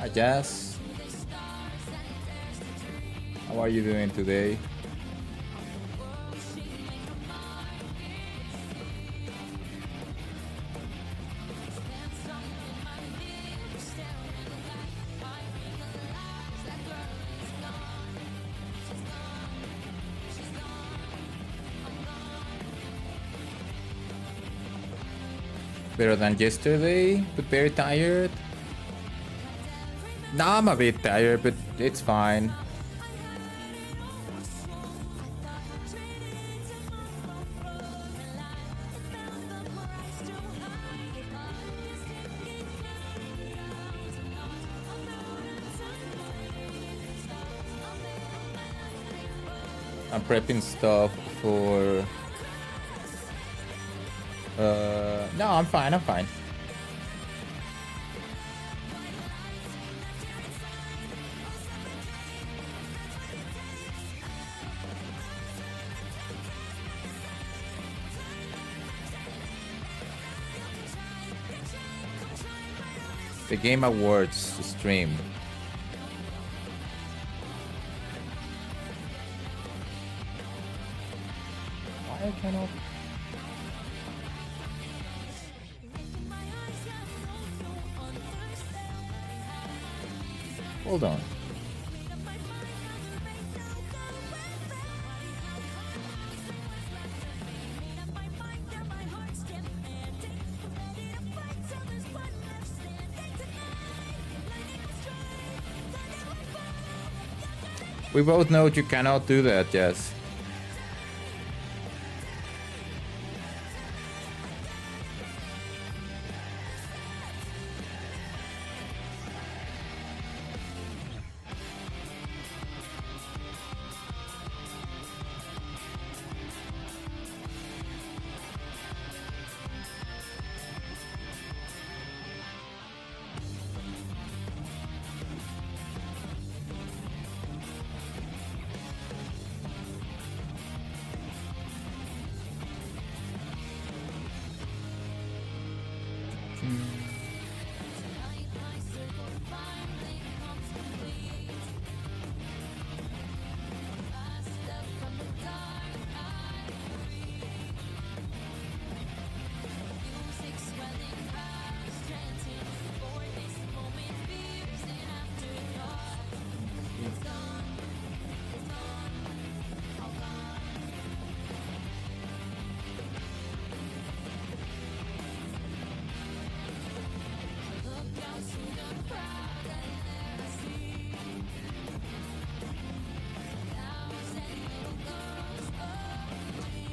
Hi, Jess. How are you doing today? Better than yesterday, but very tired. No, I'm a bit tired, but it's fine. I'm prepping stuff for... No, I'm fine, I'm fine. The Game Awards stream. Why I cannot... Hold on. We both know you cannot do that, yes.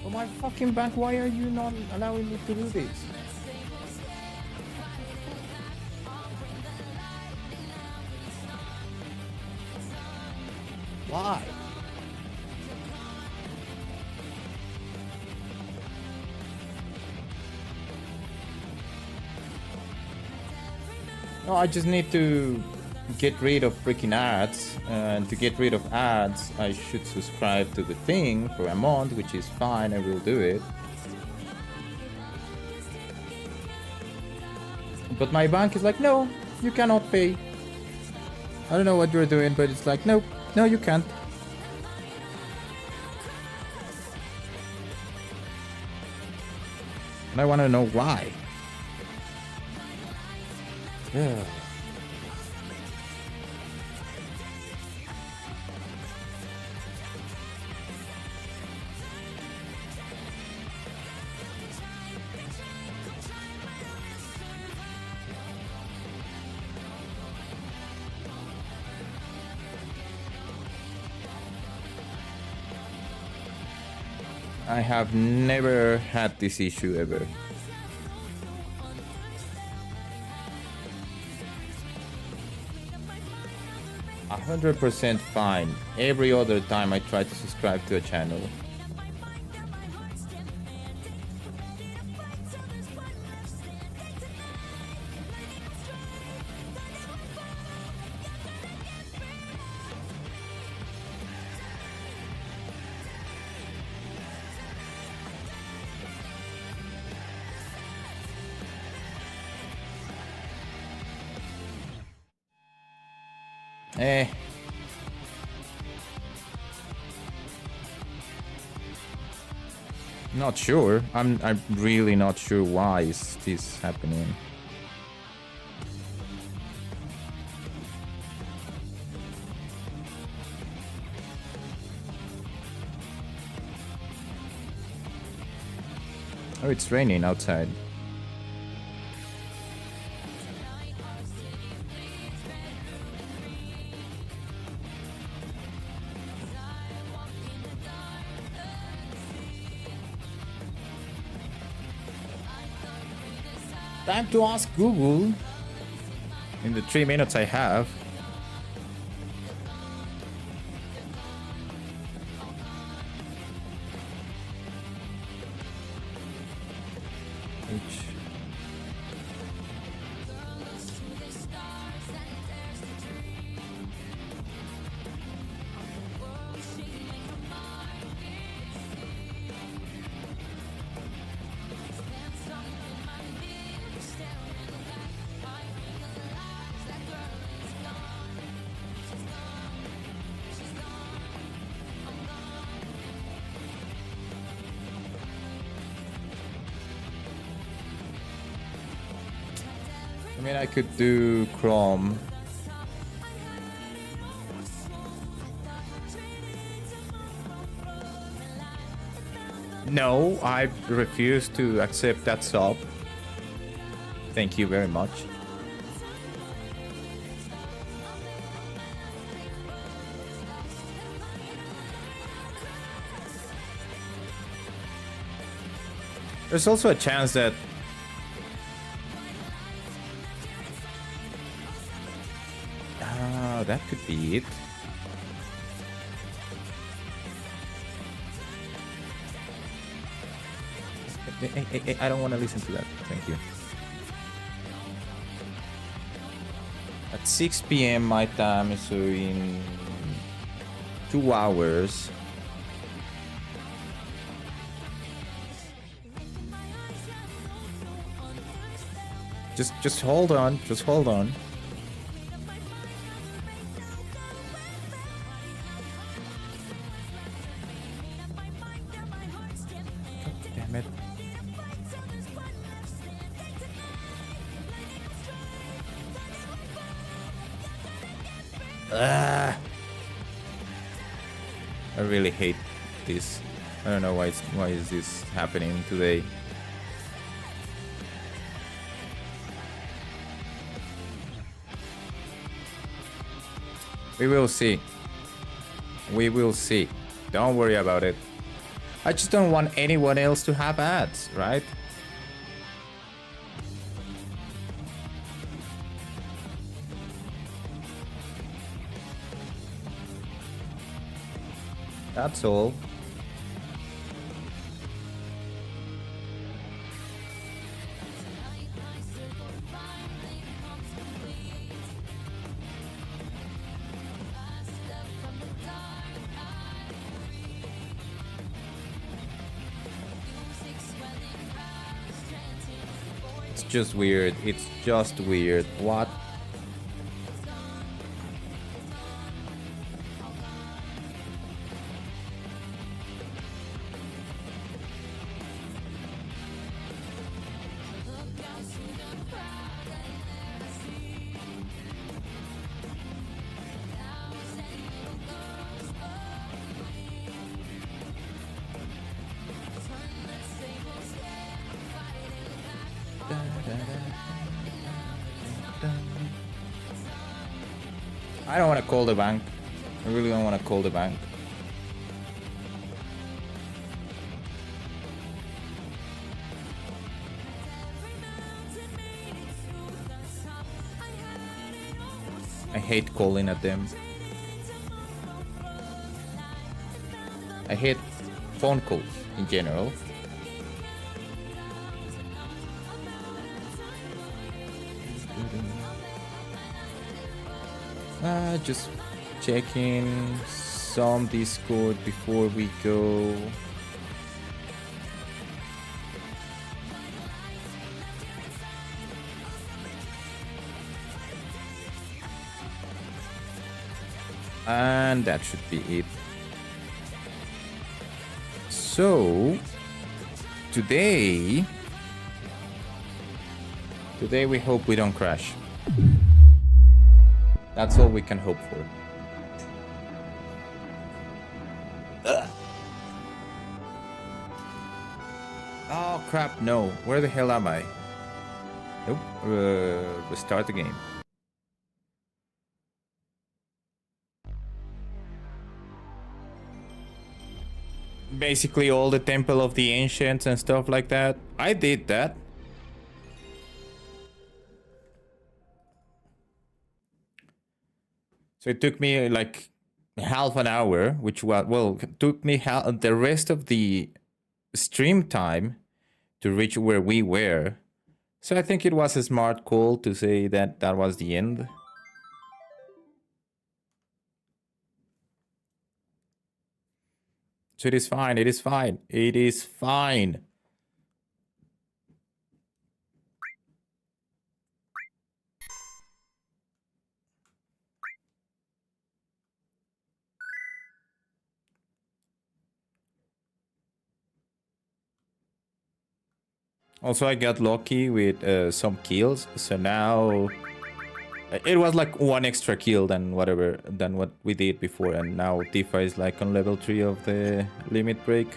Oh my fucking bank, why are you not allowing me to do this? Why? No, I just need to get rid of freaking ads, and to get rid of ads I should subscribe to the thing for a month, which is fine, I will do it. But my bank is like, no, you cannot pay. I don't know what you're doing, but it's like, nope, no, you can't. And I want to know why. Yeah. I have never had this issue ever. A 100% fine every other time I try to subscribe to a channel. Eh. Not sure. I'm really not sure why is this happening. Oh, it's raining outside. Time to ask Google. In the 3 minutes I have. I mean, I could do Chrome. No, I refuse to accept that sub. Thank you very much. There's also a chance that that could be it. Hey, I don't want to listen to that. Thank you. At 6 p.m. my time, so in 2 hours. Just hold on. Just hold on. Damn it. I really hate this. I don't know why is this happening today. We will see. We will see. Don't worry about it. I just don't want anyone else to have ads, right? That's all. It's just weird. It's just weird. What? I don't want to call the bank. I really don't want to call the bank. I hate calling at them. I hate phone calls in general. Just checking some Discord before we go. And that should be it. So today we hope we don't crash. That's all we can hope for. Oh crap, no. Where the hell am I? Nope. Restart the game. Basically all the Temple of the Ancients and stuff like that. I did that. So it took me like half an hour, which was, well, took me the rest of the stream time to reach where we were. So I think it was a smart call to say that that was the end. So it is fine, it is fine, it is fine. Also, I got lucky with some kills, so now it was like one extra kill than whatever than what we did before, and now Tifa is like on level 3 of the limit break.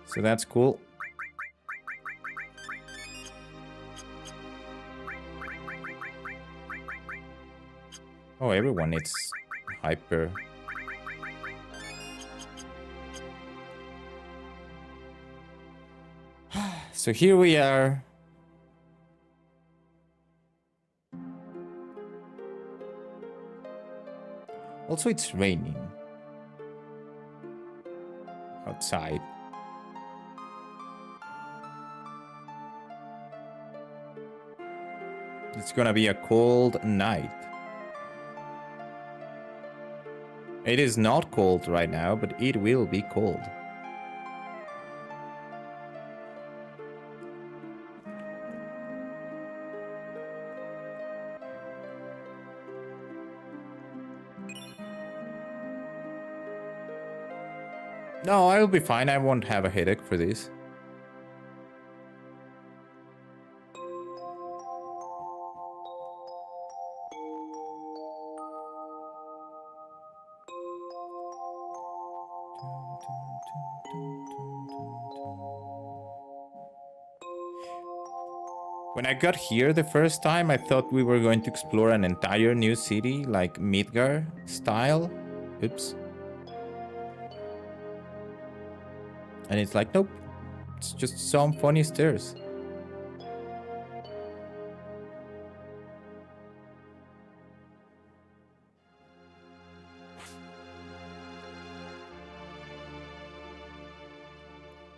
So that's cool. Oh, everyone needs hyper. So here we are. Also, it's raining outside. It's gonna be a cold night. It is not cold right now, but it will be cold. No, I'll be fine. I won't have a headache for this. When I got here the first time, I thought we were going to explore an entire new city, like Midgar style. Oops. And it's like, nope, it's just some funny stairs.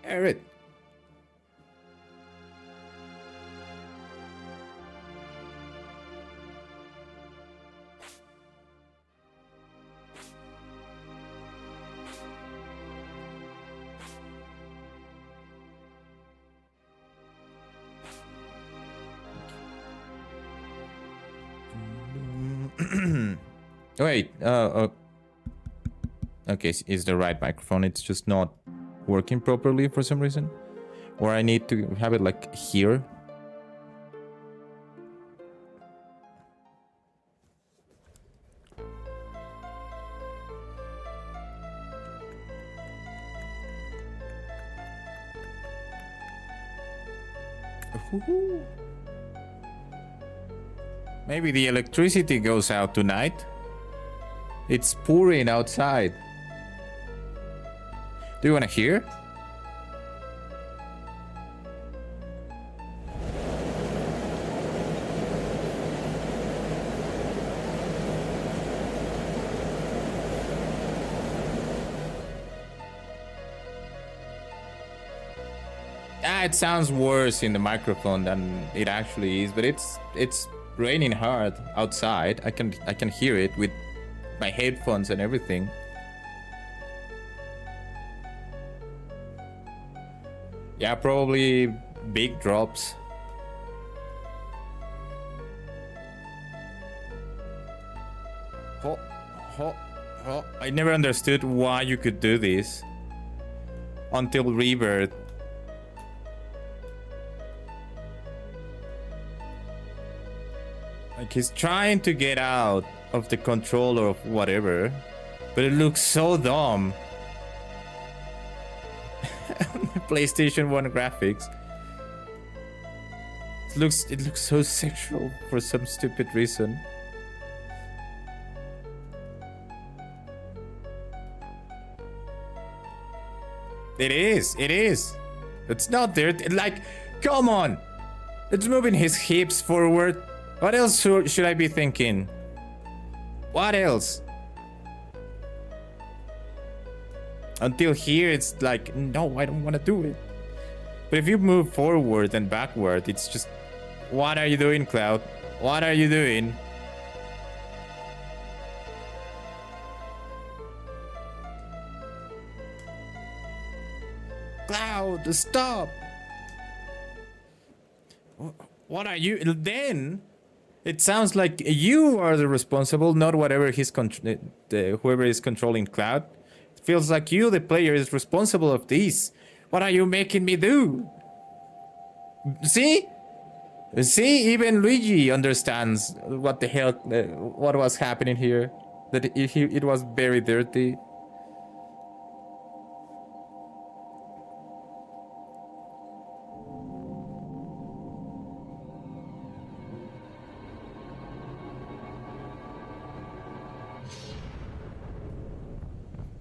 Arid. Wait, okay, it's the right microphone. It's just not working properly for some reason. Or I need to have it like here. Maybe the electricity goes out tonight. It's pouring outside. Do you want to hear? Ah, it sounds worse in the microphone than it actually is, but it's raining hard outside. I can hear it with my headphones and everything. Yeah, probably big drops. Oh, oh, oh. I never understood why you could do this until Rebirth. Like he's trying to get out of the controller of whatever, but it looks so dumb. PlayStation 1 graphics. It looks so sexual for some stupid reason. It is. It's not there. Like, come on. It's moving his hips forward. What else should I be thinking? What else? Until here, it's like, no, I don't want to do it. But if you move forward and backward, it's just, what are you doing, Cloud? What are you doing? Cloud, stop! What are you? Then it sounds like you are the responsible, not whatever whoever is controlling Cloud. It feels like you, the player, is responsible of this. What are you making me do? See? See, even Luigi understands what the hell, what was happening here. That it was very dirty.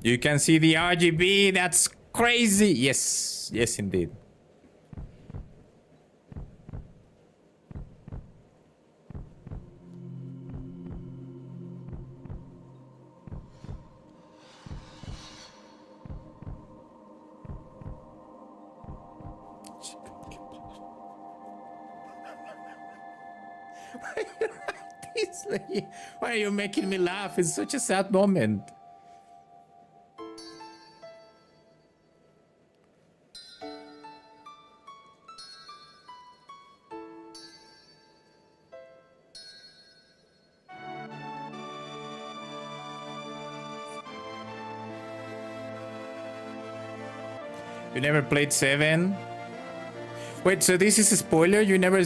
You can see the RGB, that's crazy. Yes, yes indeed. Why are you making me laugh? It's such a sad moment. You never played 7? Wait, so this is a spoiler? You never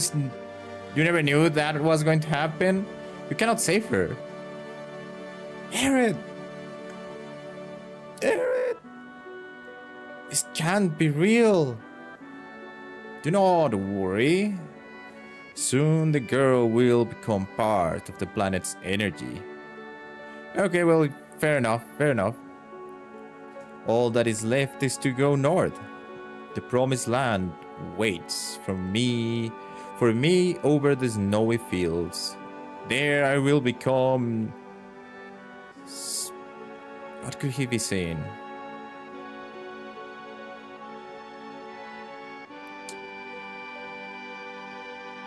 knew that was going to happen? You cannot save her. Aerith! Aerith! This can't be real. Do not worry. Soon the girl will become part of the planet's energy. Okay, well, fair enough, fair enough. All that is left is to go north. The promised land waits for me over the snowy fields. There I will become... What could he be saying?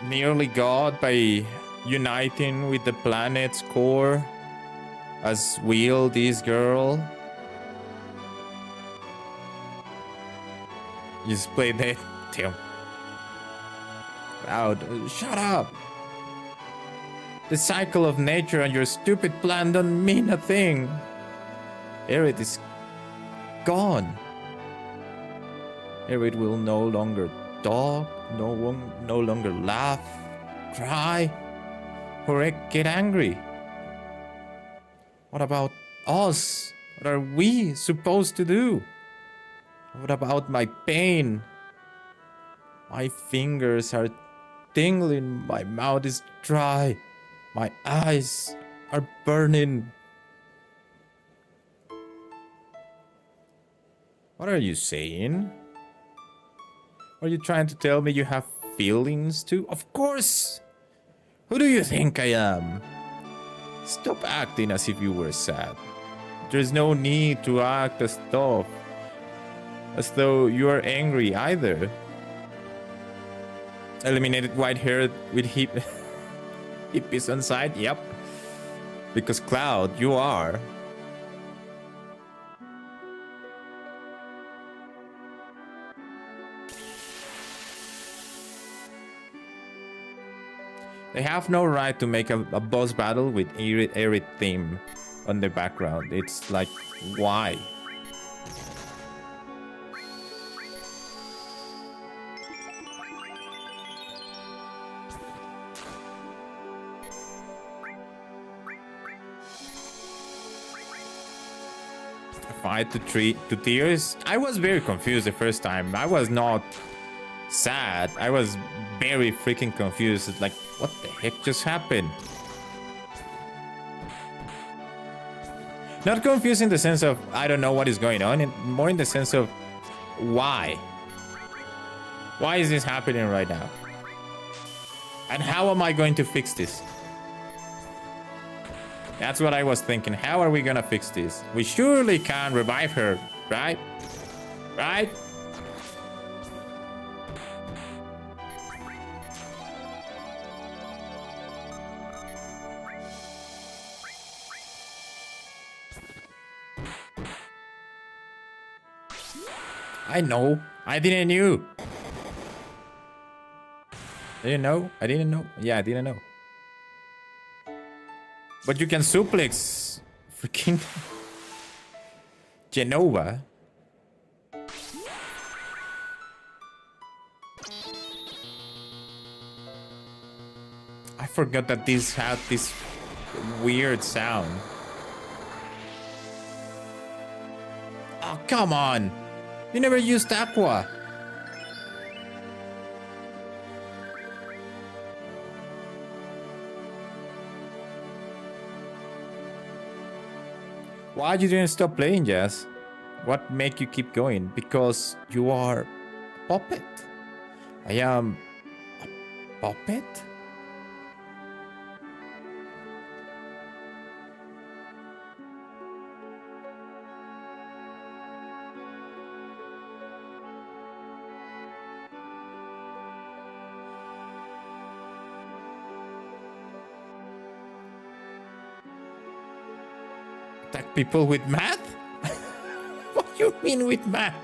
Nearly God by uniting with the planet's core as will this girl. You just played that. Damn. Loud. Shut up. The cycle of nature and your stupid plan don't mean a thing. Aerith is gone. Aerith will no longer talk, no longer laugh, cry, or get angry. What about us? What are we supposed to do? What about my pain? My fingers are tingling, my mouth is dry, my eyes are burning. What are you saying? Are you trying to tell me you have feelings too? Of course! Who do you think I am? Stop acting as if you were sad. There's no need to act as though you are angry either. Eliminated white hair with hippies on side? Yep. Because Cloud, you are. They have no right to make a boss battle with Aerith theme. on the background. It's like, why? Fight to tears. I was very confused the first time. I was not sad. I was very freaking confused. It's like, what the heck just happened? Not confused in the sense of I don't know what is going on, and more in the sense of why. Why is this happening right now? And how am I going to fix this? That's what I was thinking. How are we gonna fix this? We surely can revive her, right? Right? I know. I didn't know. Didn't know? I didn't know. Yeah, I didn't know. But you can suplex freaking Genova. I forgot that this had this weird sound. Oh, come on. You never used Aqua. Why you didn't stop playing, Jazz? What make you keep going? Because you are a puppet. I am a puppet? Attack people with math? What do you mean with math?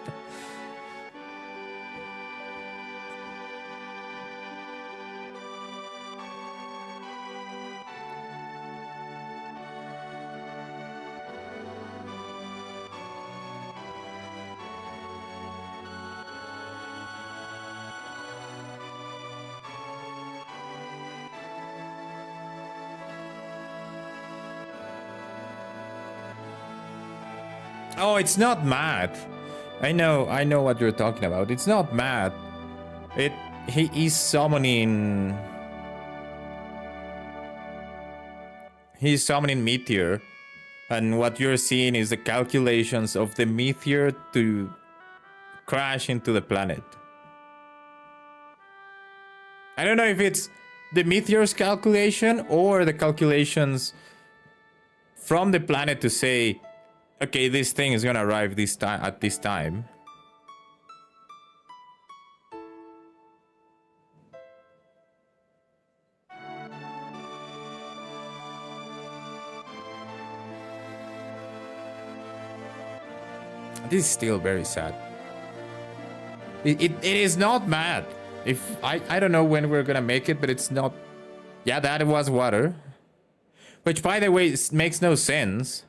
Oh, it's not math. I know what you're talking about. It's not math. He is summoning. He's summoning Meteor, and what you're seeing is the calculations of the Meteor to crash into the planet. I don't know if it's the Meteor's calculation or the calculations from the planet to say, okay, this thing is gonna arrive this time at this time. This is still very sad. It is not mad. If I don't know when we're gonna make it, but it's not. Yeah, that was water. Which, by the way, makes no sense.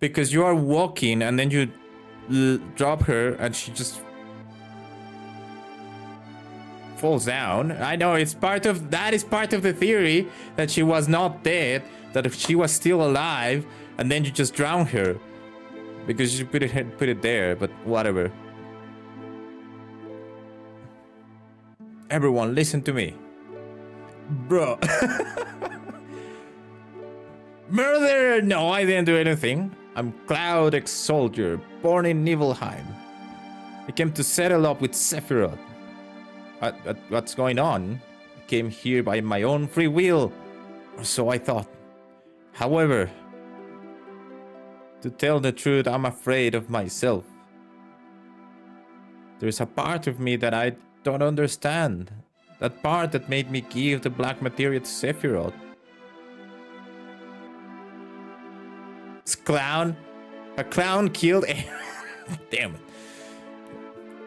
Because you are walking and then you drop her and she just falls down. I know it's part of that is part of the theory that she was not dead, that if she was still alive, and then you just drown her because you put it there. But whatever. Everyone, listen to me, bro. Murder! No, I didn't do anything. I'm Cloud ex-soldier, born in Nibelheim. I came to settle up with Sephiroth. What's going on? I came here by my own free will, or so I thought. However, to tell the truth, I'm afraid of myself. There's a part of me that I don't understand. That part that made me give the black materia to Sephiroth. Clown. A clown killed. Damn it.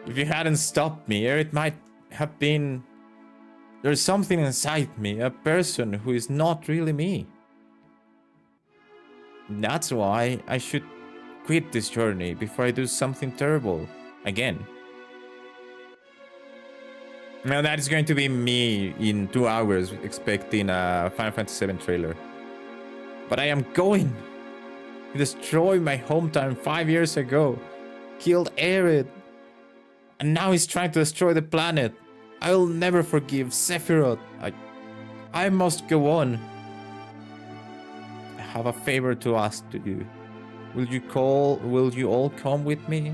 If you hadn't stopped me, it might have been. There's something inside me, a person who is not really me. That's why I should quit this journey before I do something terrible again. Now that is going to be me in 2 hours expecting a Final Fantasy VII trailer. But I am going. He destroyed my hometown 5 years ago. Killed Aerith. And now he's trying to destroy the planet. I will never forgive Sephiroth. I must go on. I have a favor to ask to you. Will you all come with me?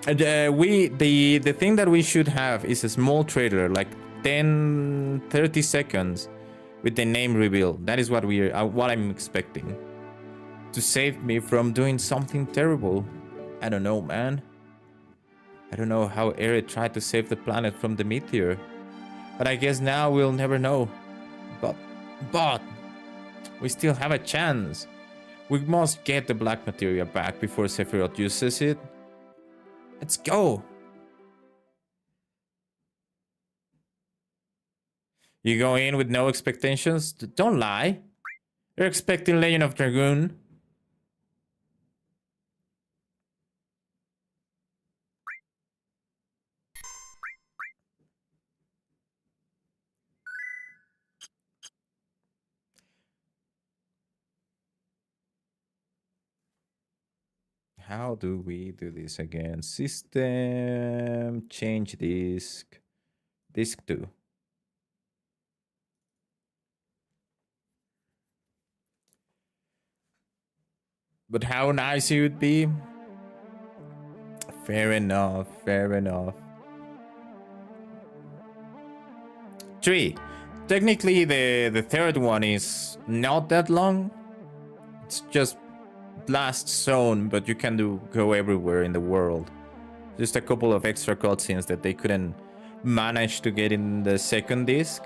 And the thing that we should have is a small trailer, like 10-30 seconds with the name reveal. That is what what I'm expecting. To save me from doing something terrible. I don't know, man. I don't know how Aerith tried to save the planet from the meteor. But I guess now we'll never know. But we still have a chance. We must get the black materia back before Sephiroth uses it. Let's go. You go in with no expectations? Don't lie. You're expecting Legend of Dragoon. How do we do this again? System, change disk, disk 2. But how nice it would be. Fair enough, fair enough. 3. Technically, the third one is not that long. It's just last zone, but you can go everywhere in the world. Just a couple of extra cutscenes that they couldn't manage to get in the second disc.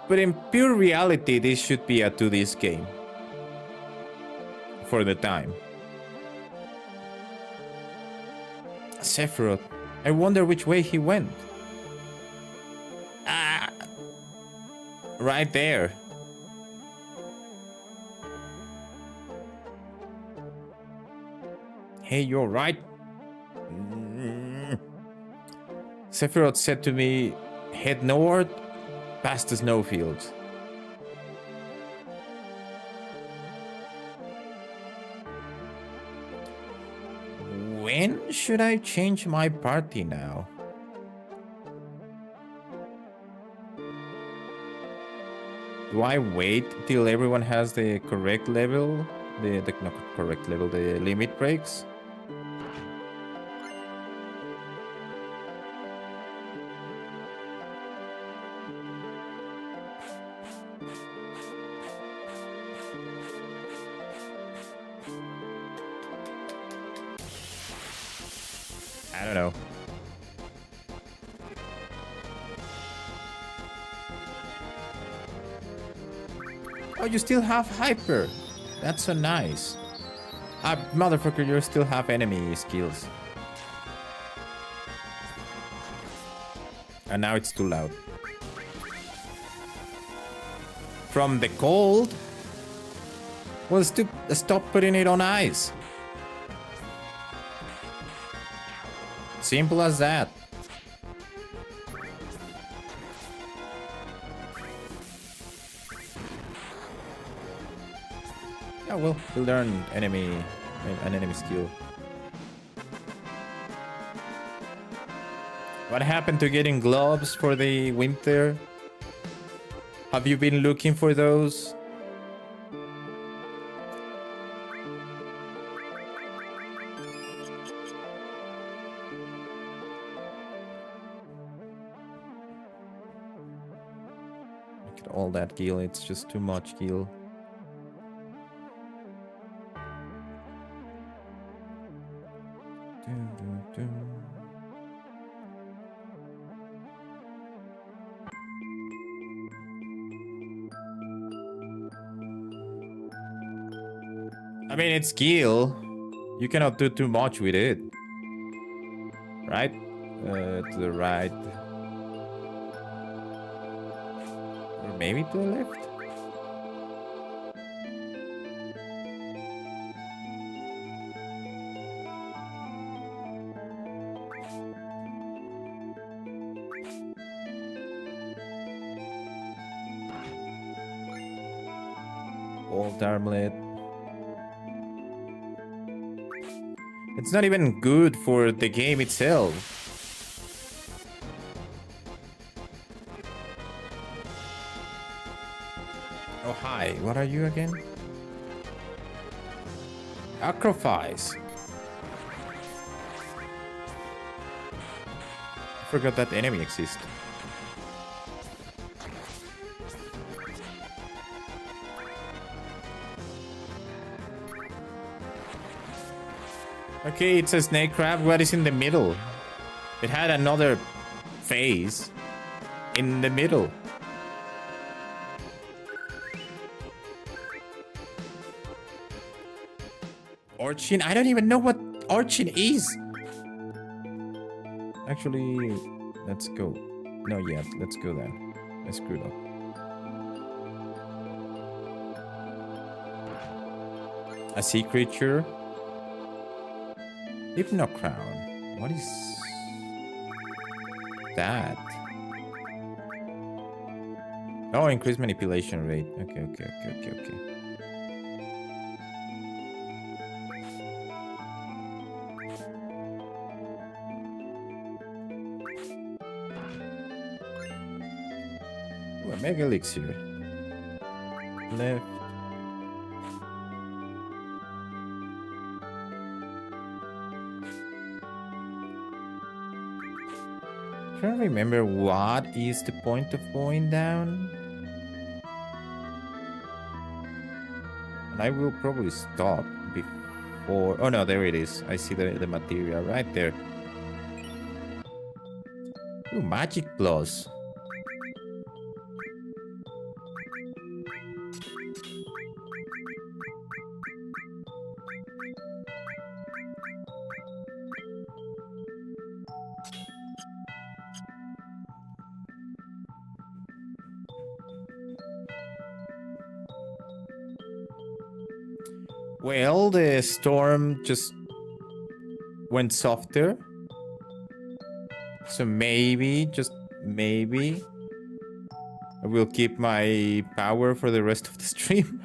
But in pure reality, this should be a 2-disc game. For the time. Sephiroth. I wonder which way he went. Ah! Right there. Hey, you're right. Sephiroth said to me, head north past the snowfields. When should I change my party now? Do I wait till everyone has the correct level? The not correct level, the limit breaks? I don't know. Oh, you still have hyper. That's so nice. Motherfucker, you still have enemy skills. And now it's too loud. From the cold? Well, stop putting it on ice. Simple as that. Yeah, well, we'll learn an enemy skill. What happened to getting gloves for the winter? Have you been looking for those? Look at all that gil, it's just too much gil. I mean, it's gil. You cannot do too much with it. Right? To the right. Or maybe to the left? Gold armlet. It's not even good for the game itself. Oh, hi. What are you again? Sacrifice. I forgot that enemy exists. Okay, it's a snake crab. What is in the middle? It had another phase in the middle. Orchin? I don't even know what Orchin is. Actually, let's go. No, yeah, let's go then. I screwed up. A sea creature. Hypno crown. What is that? Oh, increased manipulation rate. Okay. Ooh, a mega elixir. Left. I don't remember what is the point of going down. And I will probably stop before... Oh no, there it is. I see the material right there. Ooh, magic plus. Well, the storm just went softer. So maybe, just maybe, I will keep my power for the rest of the stream.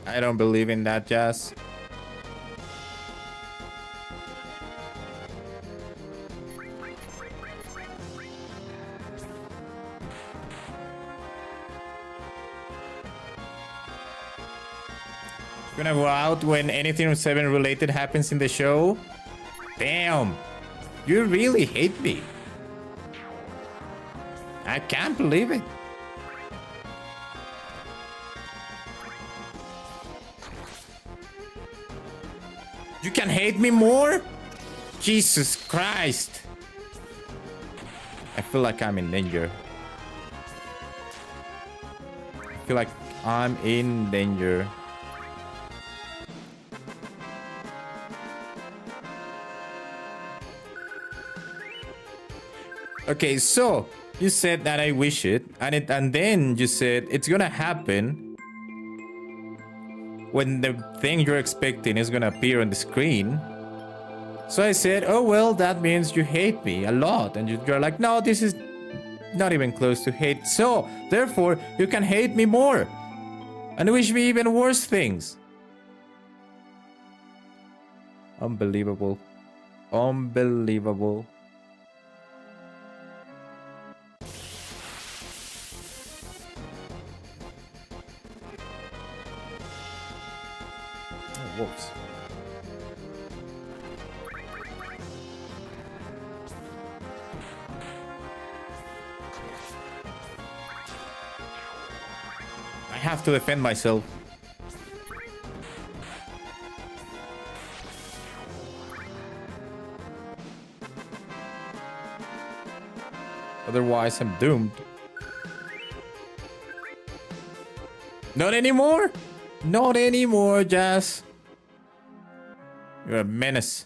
I don't believe in that, Jazz. Gonna go out when anything 7 related happens in the show? Damn, you really hate me. I can't believe it. You can hate me more? Jesus Christ. I feel like I'm in danger. I feel like I'm in danger. Okay, so you said that I wish it, and then you said it's gonna happen when the thing you're expecting is gonna appear on the screen. So I said, oh well, that means you hate me a lot, and you're like, no, this is not even close to hate. So therefore, you can hate me more and wish me even worse things. Unbelievable. Unbelievable. Whoops. I have to defend myself. Otherwise, I'm doomed. Not anymore? Not anymore, Jazz. You're a menace.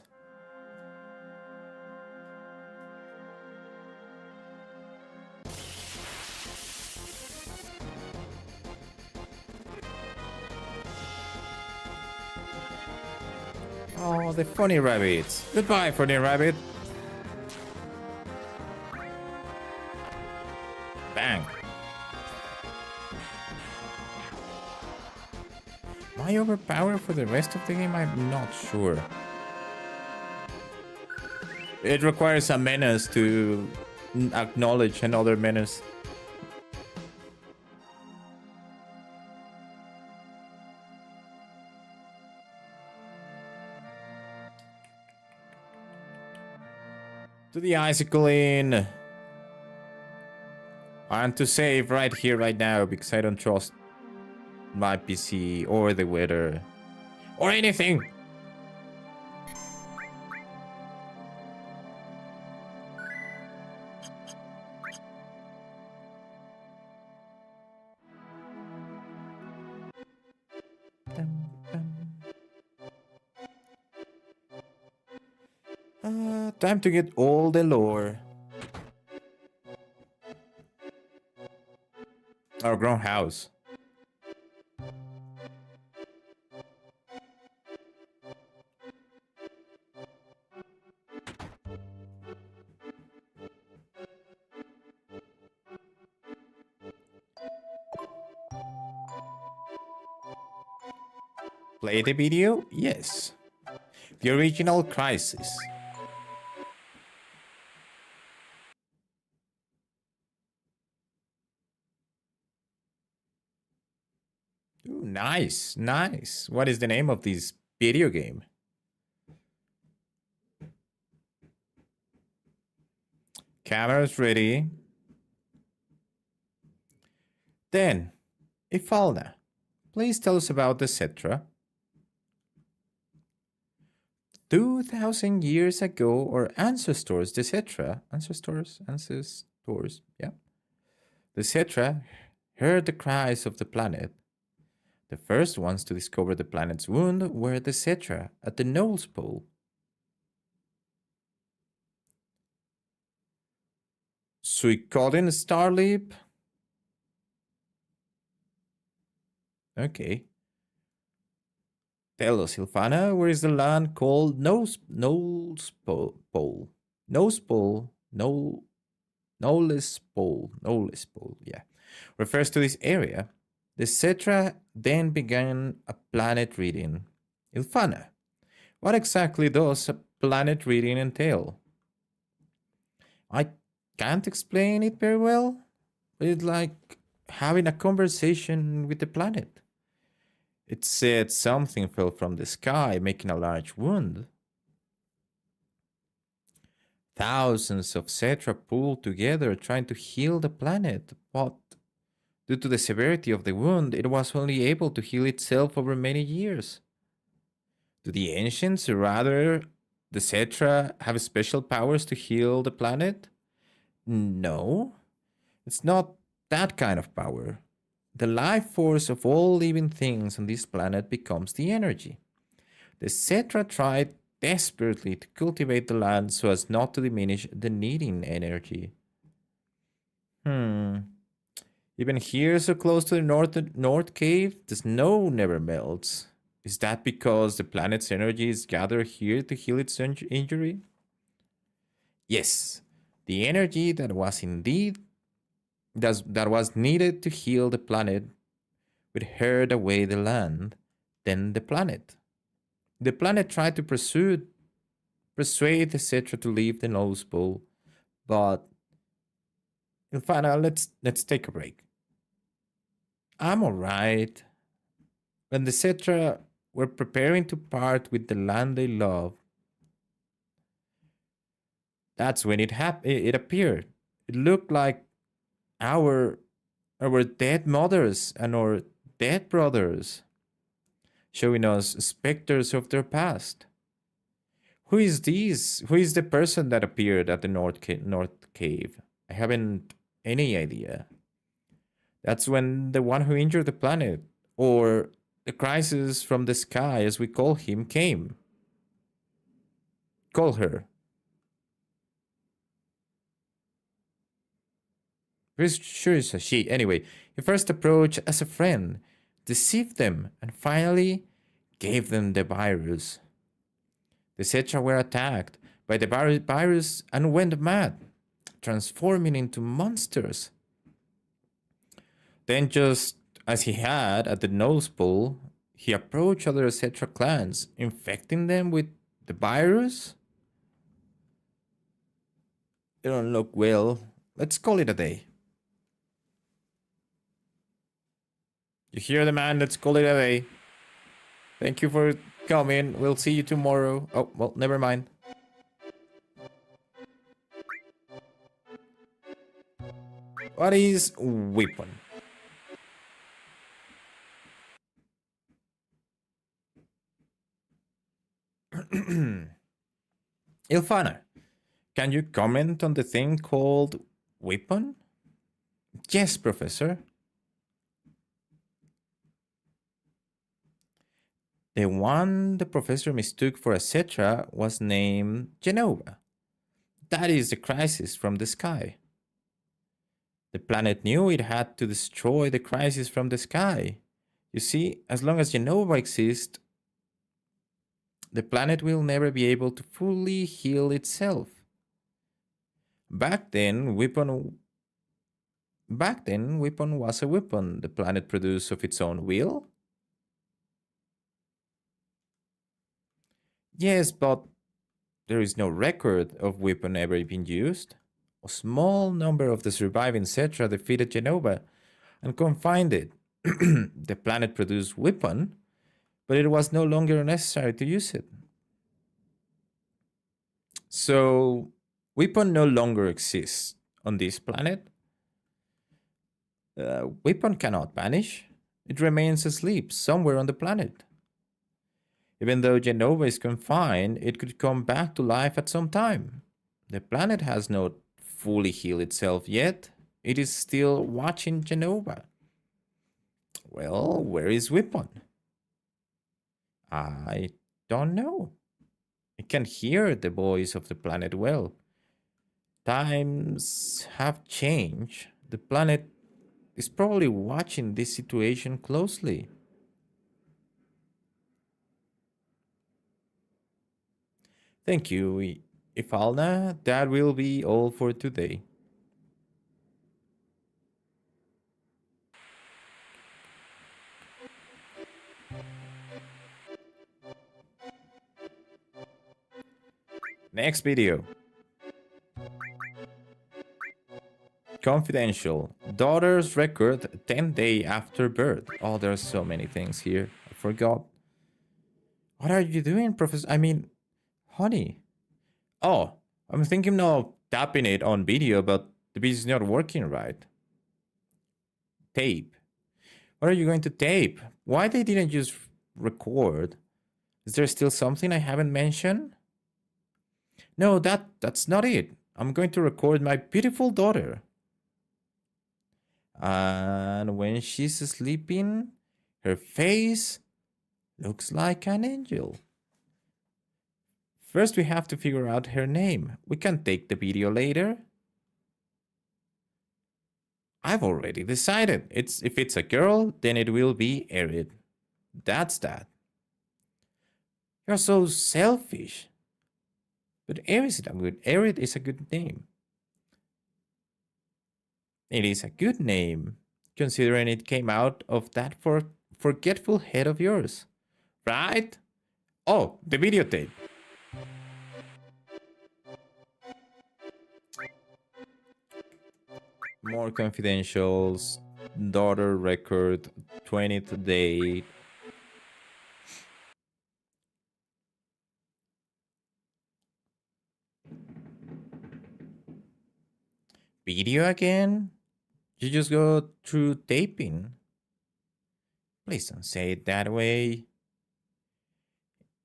Oh, the funny rabbits. Goodbye, funny rabbit. Bang. Am I overpowered for the rest of the game? I'm not sure. It requires a menace to acknowledge another menace. To the icicle inn. I want to save right here, right now, because I don't trust my PC or the weather or anything. Time to get all the lore. Our grown house. Play the video? Yes. The original Crisis. Ooh, nice, nice. What is the name of this video game? Camera's ready. Then, Ifalna, please tell us about the Cetra. 2,000 years ago, our ancestors, the Cetra, ancestors, yeah. The Cetra heard the cries of the planet. The first ones to discover the planet's wound were the Cetra at the North Pole. Suikoden Starleap? Okay. Tell us, Silvana, where is the land called Nose Pole? Nose Pole, Knowles Pole, yeah. Refers to this area. The Cetra then began a planet reading. Ilfana, what exactly does a planet reading entail? I can't explain it very well. It's like having a conversation with the planet. It said something fell from the sky, making a large wound. Thousands of Cetra pulled together trying to heal the planet, but due to the severity of the wound, it was only able to heal itself over many years. Do the ancients, or rather the Cetra, have special powers to heal the planet? No, it's not that kind of power. The life force of all living things on this planet becomes the energy. The Cetra tried desperately to cultivate the land so as not to diminish the needing energy. Even here, so close to the North Cave, the snow never melts. Is that because the planet's energy is gathered here to heal its injury? Yes, the energy that was needed to heal the planet would herd away the land, then the planet. The planet tried to persuade the Cetra to leave the North Pole, but in final, let's take a break. I'm alright. When the Cetra were preparing to part with the land they love, that's when it appeared. It looked like our dead mothers and our dead brothers, showing us specters of their past. Who is these? Who is the person that appeared at the North Cave? I haven't any idea. That's when the one who injured the planet, or the crisis from the sky, as we call him, came. Call her. Pretty sure it's a she. Anyway, he first approached as a friend, deceived them, and finally gave them the virus. The Cetra were attacked by the virus and went mad, transforming into monsters. Then, just as he had at the Nose Bowl, he approached other Cetra clans, infecting them with the virus. They don't look well. Let's call it a day. You hear the man? Let's call it a day. Thank you for coming. We'll see you tomorrow. Oh, well, never mind. What is weapon? Ilfana, can you comment on the thing called weapon? Yes, Professor. The one the professor mistook for a Cetra was named Genova. That is the crisis from the sky. The planet knew it had to destroy the crisis from the sky. You see, as long as Genova exists, the planet will never be able to fully heal itself. Back then, weapon was a weapon the planet produced of its own will. Yes, but there is no record of weapon ever being used. A small number of the surviving Cetra defeated Genova and confined it. The planet produced weapon, but it was no longer necessary to use it. So, weapon no longer exists on this planet. Weapon cannot vanish. It remains asleep somewhere on the planet. Even though Genova is confined, it could come back to life at some time. The planet has not fully healed itself yet. It is still watching Genova. Well, where is weapon? I don't know. I can hear the voice of the planet well. Times have changed. The planet is probably watching this situation closely. Thank you, Ifalna. That will be all for today. Next video. Confidential. Daughter's record 10 day after birth. Oh, there's so many things here. I forgot. What are you doing, Professor? I mean, honey. Oh, I'm thinking of tapping it on video, but the video is not working right. Tape. What are you going to tape? Why they didn't just record? Is there still something I haven't mentioned? No, that's not it. I'm going to record my beautiful daughter. And when she's sleeping, her face looks like an angel. First, we have to figure out her name. We can take the video later. I've already decided. If it's a girl, then it will be Erid. That's that. You're so selfish. But Erid is a good name. It is a good name, considering it came out of that forgetful head of yours. Right? Oh, the videotape. More confidentials. Daughter record. 20th day. Video again? You just go through taping. Please don't say it that way.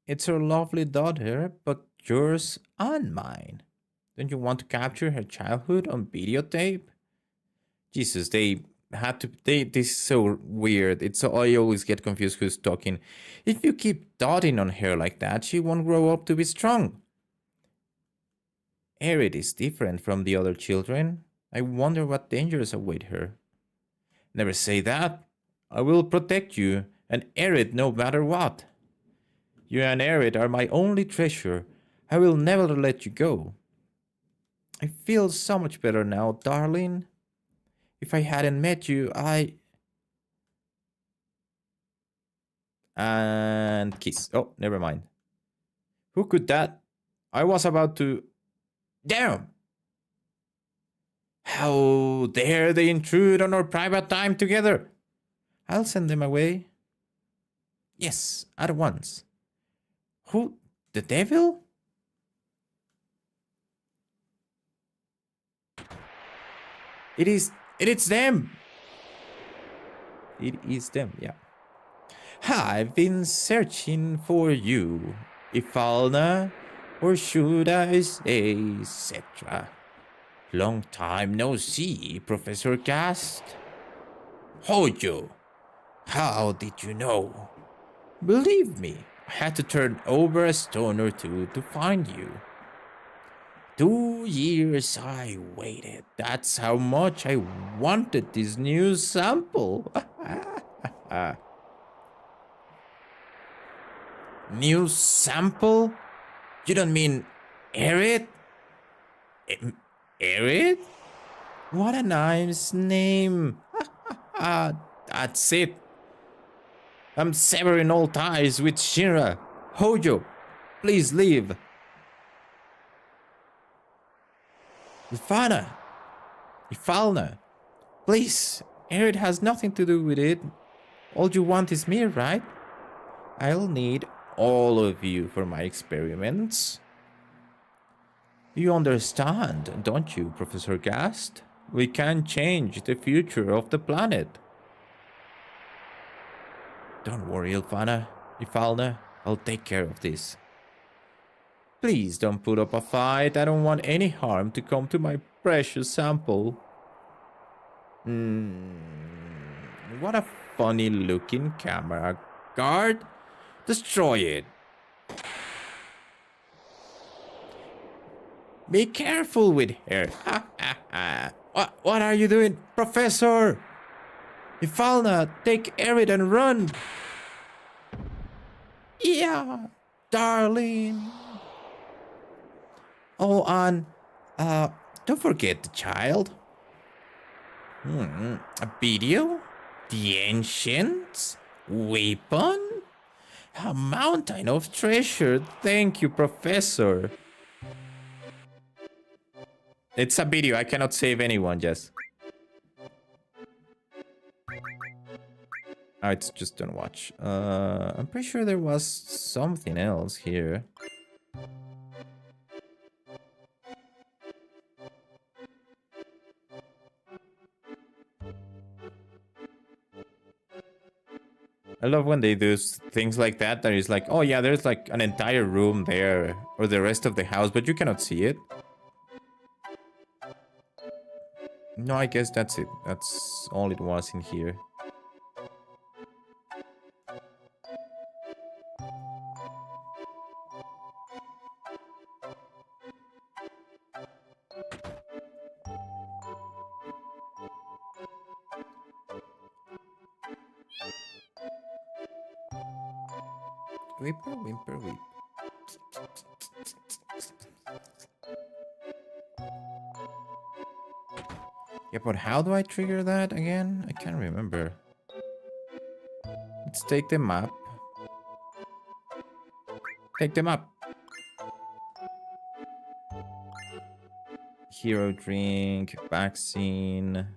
It's her lovely daughter, but yours and mine. Don't you want to capture her childhood on videotape? Jesus, they had to. This is so weird. It's so I always get confused who's talking. If you keep dotting on her like that, she won't grow up to be strong. Erid is different from the other children. I wonder what dangers await her. Never say that. I will protect you and Erid no matter what. You and Erit are my only treasure. I will never let you go. I feel so much better now, darling. If I hadn't met you, And kiss. Oh, never mind. Who could that? I was about to... Damn! How dare they intrude on our private time together? I'll send them away. Yes, at once. Who? The devil? It's them! It is them, yeah. I've been searching for you, Ifalna, or should I say, etc. Long time no see, Professor Gast. Hojo, how did you know? Believe me, I had to turn over a stone or two to find you. 2 years I waited. That's how much I wanted this new sample. New sample? You don't mean Erit? Erit? What a nice name. That's it. I'm severing all ties with Shinra. Hojo, please leave. Ifalna, please. Erit has nothing to do with it. All you want is me, right? I'll need all of you for my experiments. You understand, don't you, Professor Gast? We can change the future of the planet. Don't worry, Ifalna. I'll take care of this. Please don't put up a fight. I don't want any harm to come to my precious sample. What a funny looking camera. Guard, destroy it. Be careful with her. What are you doing, Professor? Ifalna, take Erit and run. Yeah, darling. Oh, and don't forget the child. A video? The ancients? Weapon? A mountain of treasure. Thank you, Professor. It's a video. I cannot save anyone, Jess. Oh, it's just don't watch. I'm pretty sure there was something else here. I love when they do things like that. That is like, oh yeah, there's like an entire room there, or the rest of the house, but you cannot see it. No, I guess that's it. That's all it was in here. Whimper, whimper, whip. Yeah, but how do I trigger that again? I can't remember. Let's take the map. Take them up. Hero drink, vaccine.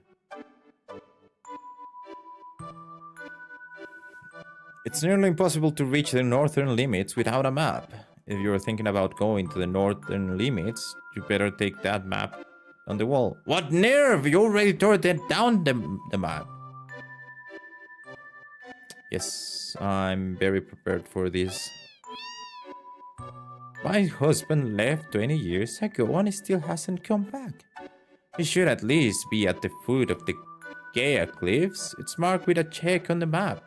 It's nearly impossible to reach the northern limits without a map. If you're thinking about going to the northern limits, you better take that map on the wall. What nerve! You already tore down the map. Yes, I'm very prepared for this. My husband left 20 years ago and he still hasn't come back. He should at least be at the foot of the Gaia Cliffs. It's marked with a check on the map.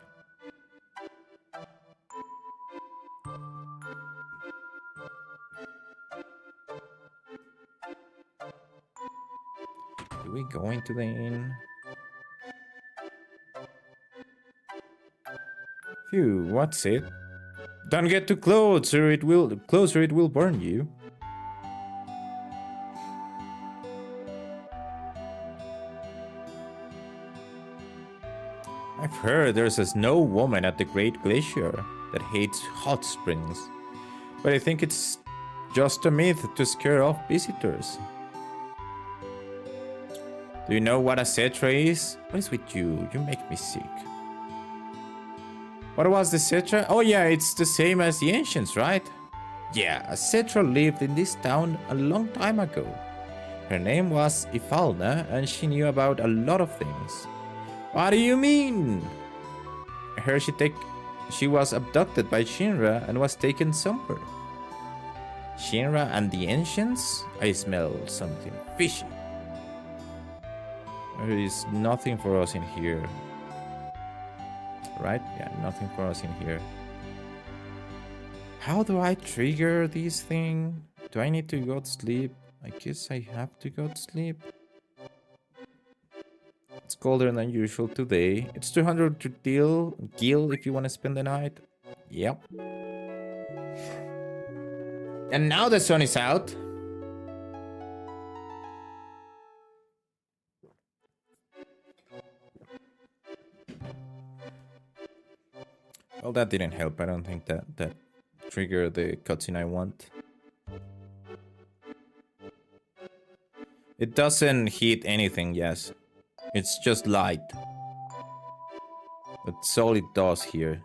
Do we go into the inn? Phew, what's it? Don't get too close, or it will burn you. I've heard there's a snow woman at the Great Glacier that hates hot springs, but I think it's just a myth to scare off visitors. Do you know what a cetra is? What is with you? You make me sick. What was the cetra? Oh yeah, it's the same as the ancients, right? Yeah, a cetra lived in this town a long time ago. Her name was Ifalna, and she knew about a lot of things. What do you mean? I heard she was abducted by Shinra and was taken somewhere. Shinra and the ancients? I smell something fishy. There is nothing for us in here. Right? Yeah, nothing for us in here. How do I trigger this thing? Do I need to go to sleep? I guess I have to go to sleep. It's colder than usual today. It's 200 to gil if you want to spend the night. Yep. And now the sun is out. Well, that didn't help. I don't think that triggered the cutscene I want. It doesn't hit anything, yes. It's just light. That's all it does here.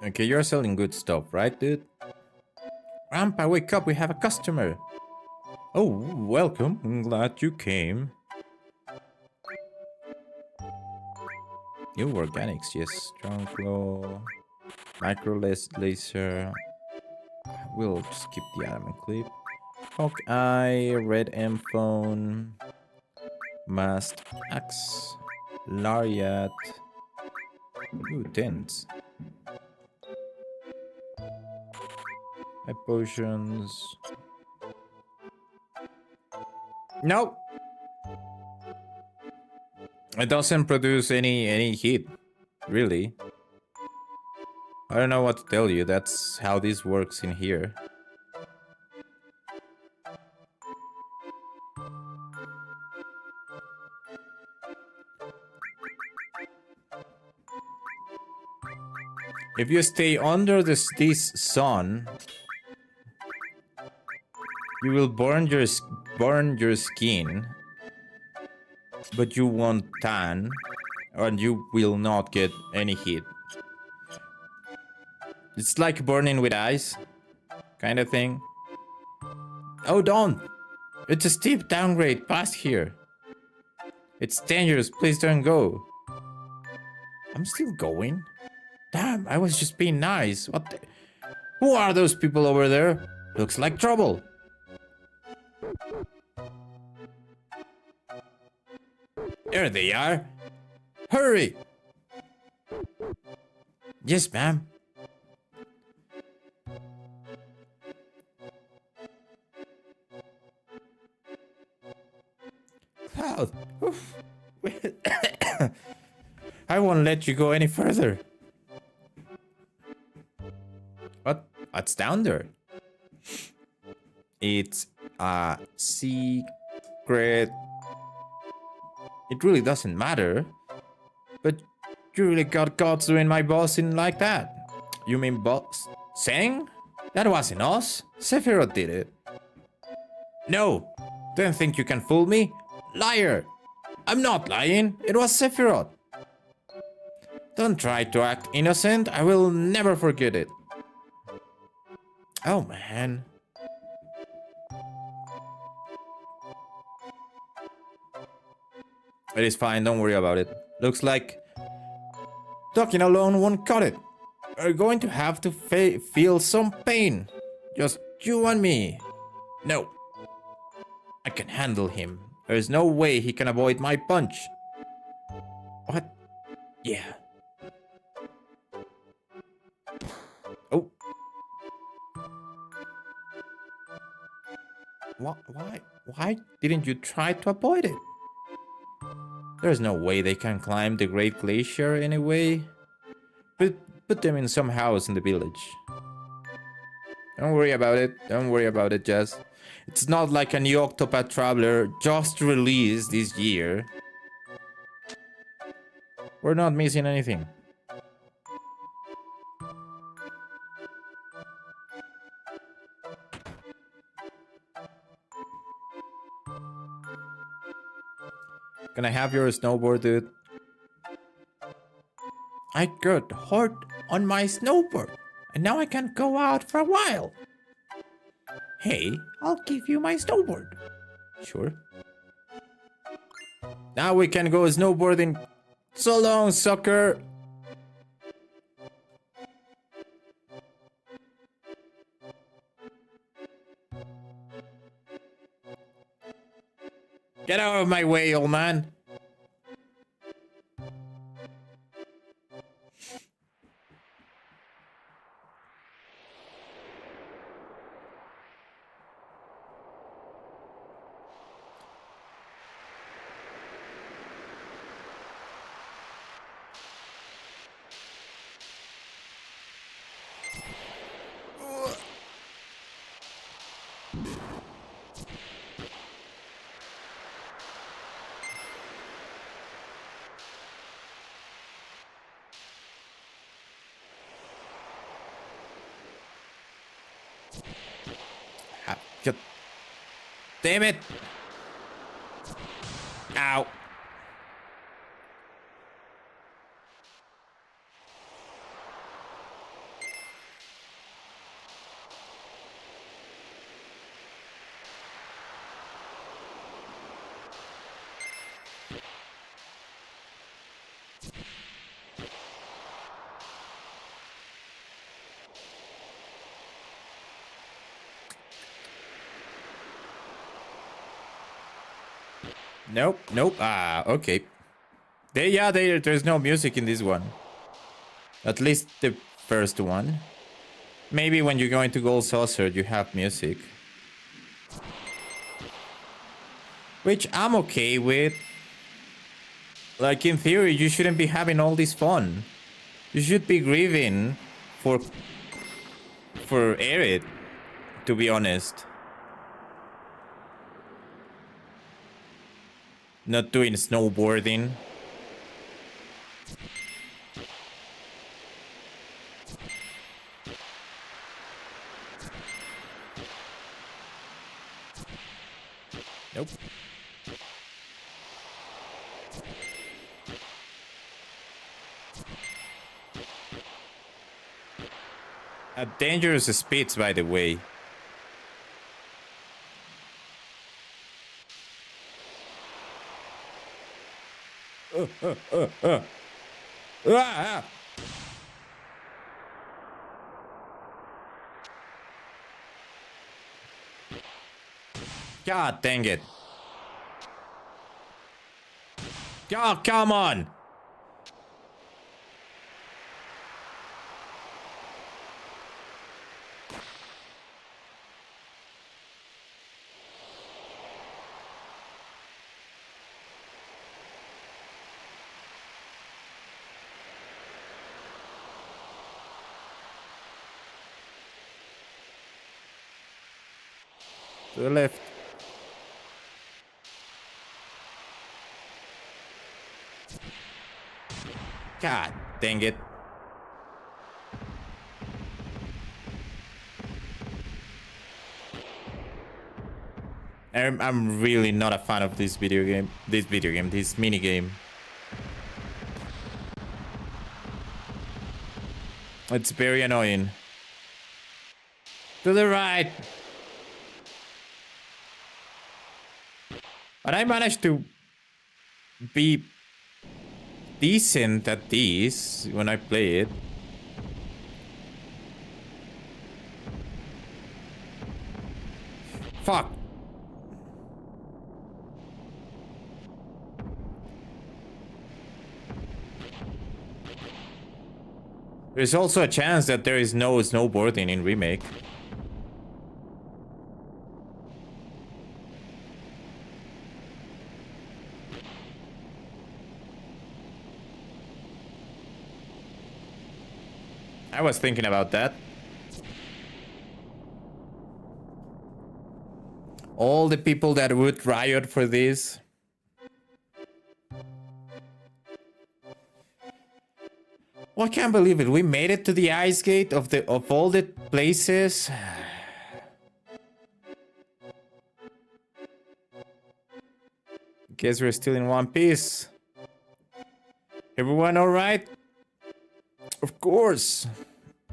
Okay, you're selling good stuff, right, dude? Rampa, wake up, we have a customer. Oh, welcome. I'm glad you came. New organics, yes. Strong glow. Micro laser. We'll just keep the item and clip. Hawkeye, red M phone. Masked axe. Lariat. Ooh, tents. My potions. Nope. It doesn't produce any heat, really. I don't know what to tell you. That's how this works in here. If you stay under this sun, you will burn your skin, but you won't tan, and you will not get any heat. It's like burning with ice, kind of thing. Oh, don't! It's a steep downgrade past here. It's dangerous, please don't go. I'm still going? Damn, I was just being nice. What the... Who are those people over there? Looks like trouble. There they are. Hurry! Yes, ma'am. Cloud. I won't let you go any further. What's down there? It's a secret. It really doesn't matter. But you really got caught doing my bossing like that. You mean boss? Saying? That wasn't us. Sephiroth did it. No. Don't think you can fool me. Liar. I'm not lying. It was Sephiroth. Don't try to act innocent. I will never forget it. Oh, man. It is fine. Don't worry about it. Looks like talking alone won't cut it. We're going to have to feel some pain. Just you and me. No. I can handle him. There's no way he can avoid my punch. What? Yeah. Oh. What? Why didn't you try to avoid it? There's no way they can climb the Great Glacier anyway. Put them in some house in the village. Don't worry about it. Don't worry about it, Jess. It's not like a new Octopath Traveler just released this year. We're not missing anything. Can I have your snowboard, dude? I got hurt on my snowboard, and now I can't go out for a while. Hey, I'll give you my snowboard. Sure. Now we can go snowboarding. So long, sucker. Get out of my way, old man. Damn it! Ow. Nope, nope. Ah, okay. There's no music in this one. At least the first one. Maybe when you go into Gold Saucer, you have music. Which I'm okay with. Like, in theory, you shouldn't be having all this fun. You should be grieving for Aerith, to be honest. Not doing snowboarding. Nope. At dangerous speeds, by the way. Ah! God dang it. Oh, come on. To the left. God dang it. I'm really not a fan of this this mini game. It's very annoying. To the right. But I managed to be decent at these when I play it. Fuck. There's also a chance that there is no snowboarding in Remake. I was thinking about that. All the people that would riot for this. Well, I can't believe it. We made it to the ice gate of all the places. Guess we're still in one piece. Everyone all right? Of course.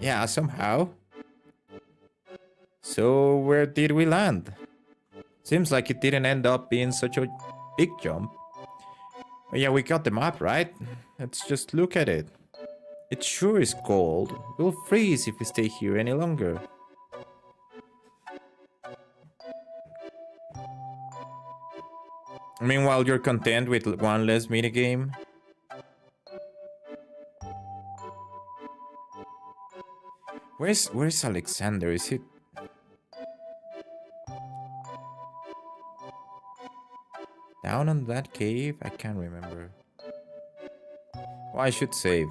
Yeah, somehow. So where did we land? Seems like it didn't end up being such a big jump. But yeah, we got the map, right? Let's just look at it. It sure is cold. We'll freeze if we stay here any longer. Meanwhile, you're content with one less minigame? Where's Alexander? Is it... down on that cave? I can't remember. Well, I should save.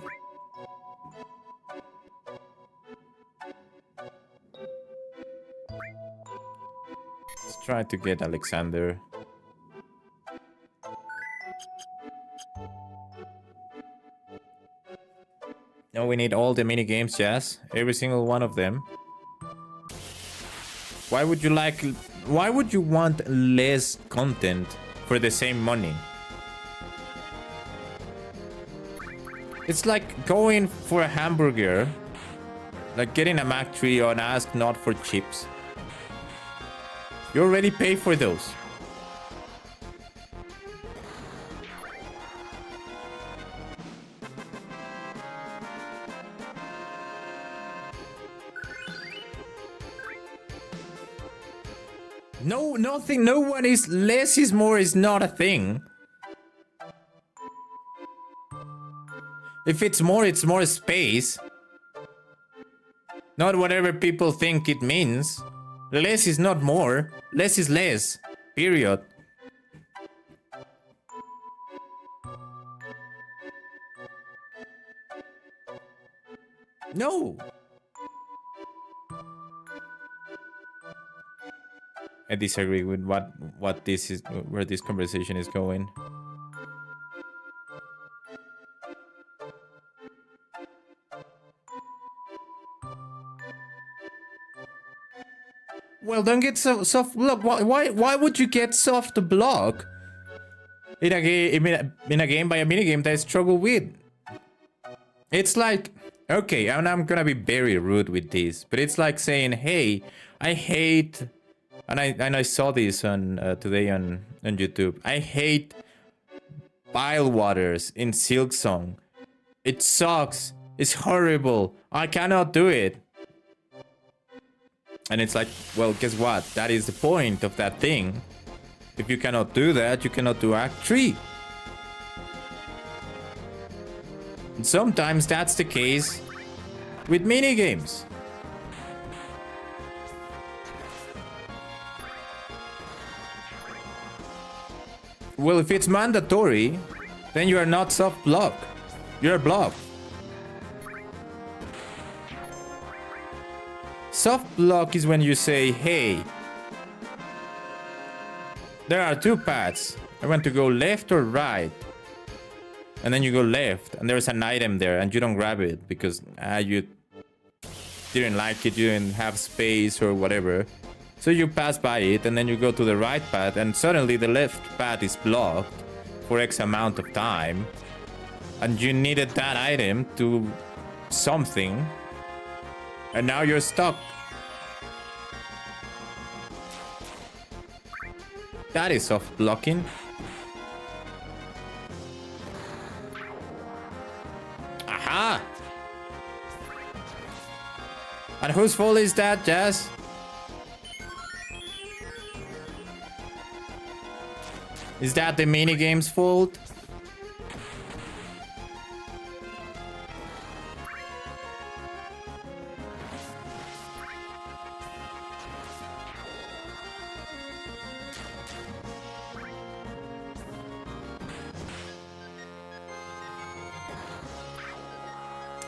Let's try to get Alexander. No, we need all the mini games, yes. Every single one of them. Why would you want less content for the same money? It's like going for a hamburger, like getting a Mac 3 and ask not for chips. You already pay for those. No, nothing, no one is... less is more is not a thing. If it's more space. Not whatever people think it means. Less is not more. Less is less. Period. No. I disagree with what this is, where this conversation is going. Well, don't get soft block. Why would you get soft block in a game by a minigame that I struggle with? It's like, okay, and I'm gonna be very rude with this, but it's like saying, hey, I hate. And I saw this on today on YouTube. I hate Bile Waters in Silk Song. It sucks. It's horrible. I cannot do it. And it's like, well, guess what? That is the point of that thing. If you cannot do that, you cannot do Act 3. And sometimes that's the case with minigames. Well, if it's mandatory, then you are not soft block. You're block. Soft block is when you say, hey, there are two paths. I want to go left or right. And then you go left, and there's an item there, and you don't grab it because you didn't like it, you didn't have space or whatever. So you pass by it, and then you go to the right path, and suddenly the left path is blocked for X amount of time. And you needed that item to something. And now you're stuck. That is soft blocking. Aha! And whose fault is that, Jazz? Is that the minigame's fault?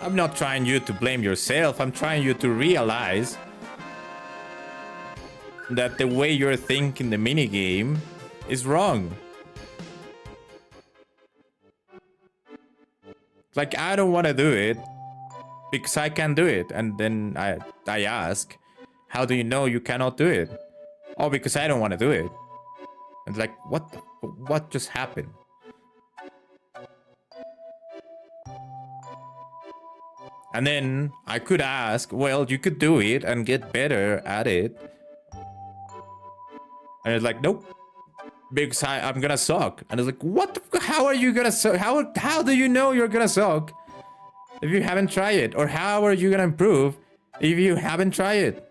I'm not trying you to blame yourself. I'm trying you to realize that the way you're thinking the minigame is wrong. Like, I don't want to do it because I can do it. And then I ask, how do you know you cannot do it? Oh, because I don't want to do it. And like, what just happened? And then I could ask, well, you could do it and get better at it. And it's like, nope, because I'm gonna suck. And it's like, what? How are you gonna suck? How do you know you're gonna suck if you haven't tried it? Or how are you gonna improve if you haven't tried it?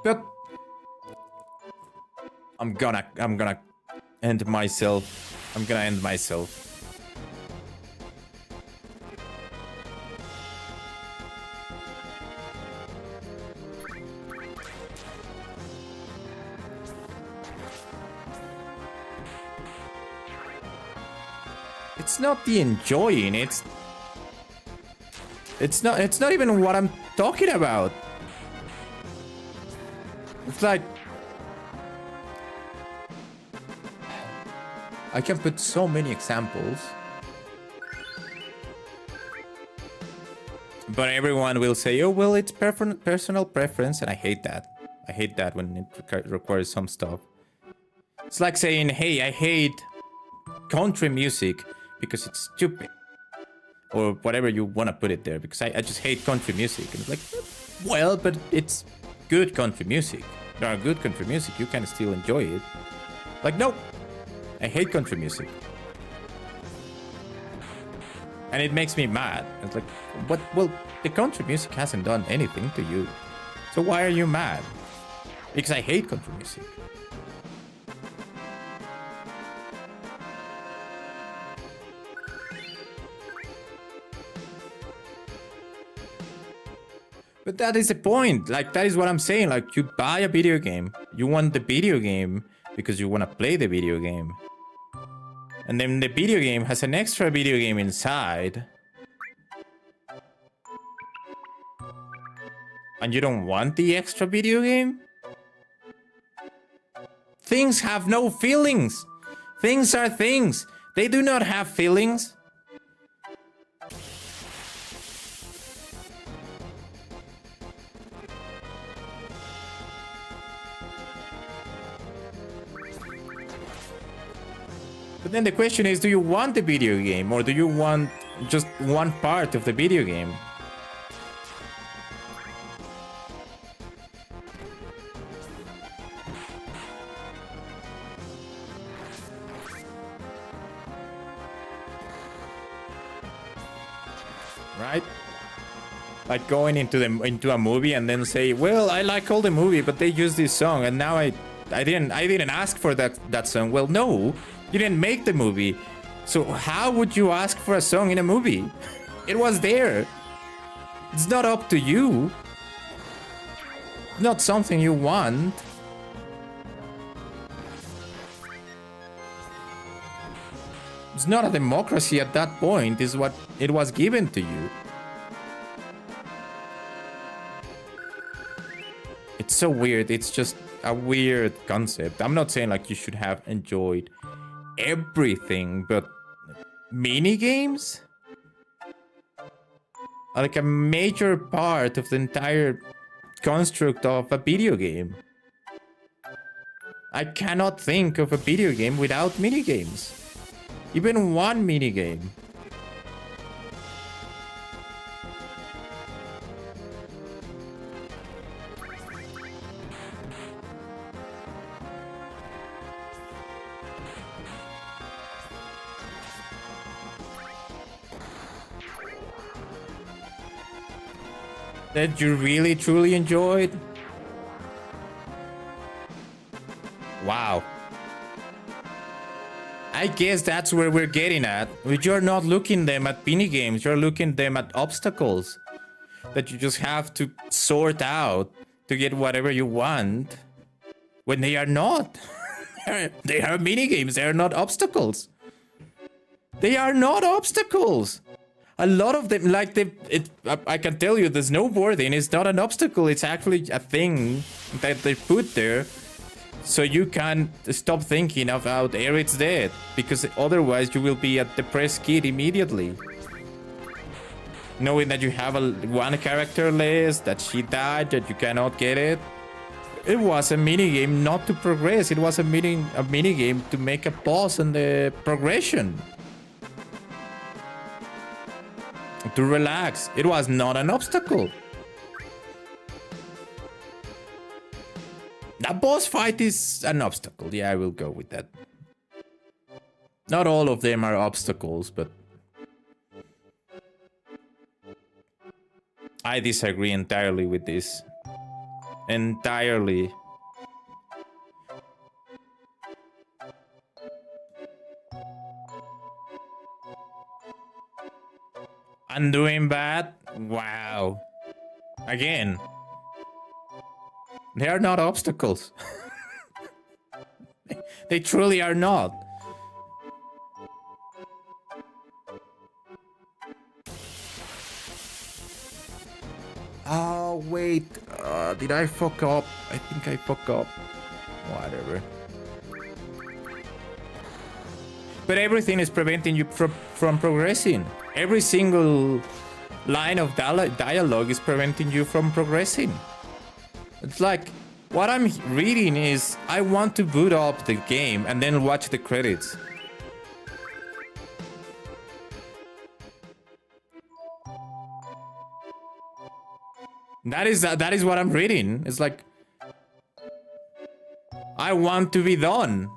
But I'm gonna end myself. I'm gonna end myself. It's not the enjoying, it's not even what I'm talking about. It's like, I can put so many examples, but everyone will say, oh, well, it's personal preference, and I hate that. I hate that when it requires some stuff. It's like saying, hey, I hate country music because it's stupid. Or whatever you want to put it there, because I just hate country music. And it's like, well, but it's good country music. There are good country music, you can still enjoy it. Like, no, I hate country music. And it makes me mad. It's like, what? Well, the country music hasn't done anything to you. So why are you mad? Because I hate country music. But that is the point. Like, that is what I'm saying. Like, you buy a video game. You want the video game because you want to play the video game. And then the video game has an extra video game inside. And you don't want the extra video game? Things have no feelings. Things are things. They do not have feelings. But then the question is, do you want the video game or do you want just one part of the video game? Right? Like going into a movie and then say, well, I like all the movie, but they use this song and now I didn't ask for that song. Well, no. You didn't make the movie. So how would you ask for a song in a movie? It was there. It's not up to you. It's not something you want. It's not a democracy at that point, is what it was given to you. It's so weird. It's just a weird concept. I'm not saying like you should have enjoyed everything, but mini games are like a major part of the entire construct of a video game. I cannot think of a video game without mini games. Even one mini game. That you really truly enjoyed? Wow. I guess that's where we're getting at. You're not looking them at mini games, you're looking them at obstacles that you just have to sort out to get whatever you want when they are not. They are mini games. They are not obstacles. They are not obstacles. A lot of them, like I can tell you, the snowboarding is not an obstacle. It's actually a thing that they put there, so you can stop thinking about Aerith's dead, because otherwise you will be a depressed kid immediately. Knowing that you have one character less, that she died, that you cannot get it. It was a mini game not to progress. It was a mini game to make a pause on the progression. To relax. It was not an obstacle. The boss fight is an obstacle. Yeah, I will go with that. Not all of them are obstacles, but I disagree entirely with this. Entirely. Undoing bad? Wow. Again. They are not obstacles. They truly are not. Oh, wait. Did I fuck up? I think I fucked up. Whatever. But everything is preventing you from progressing. Every single line of dialogue is preventing you from progressing. It's like, what I'm reading is, I want to boot up the game and then watch the credits. That is what I'm reading. It's like, I want to be done.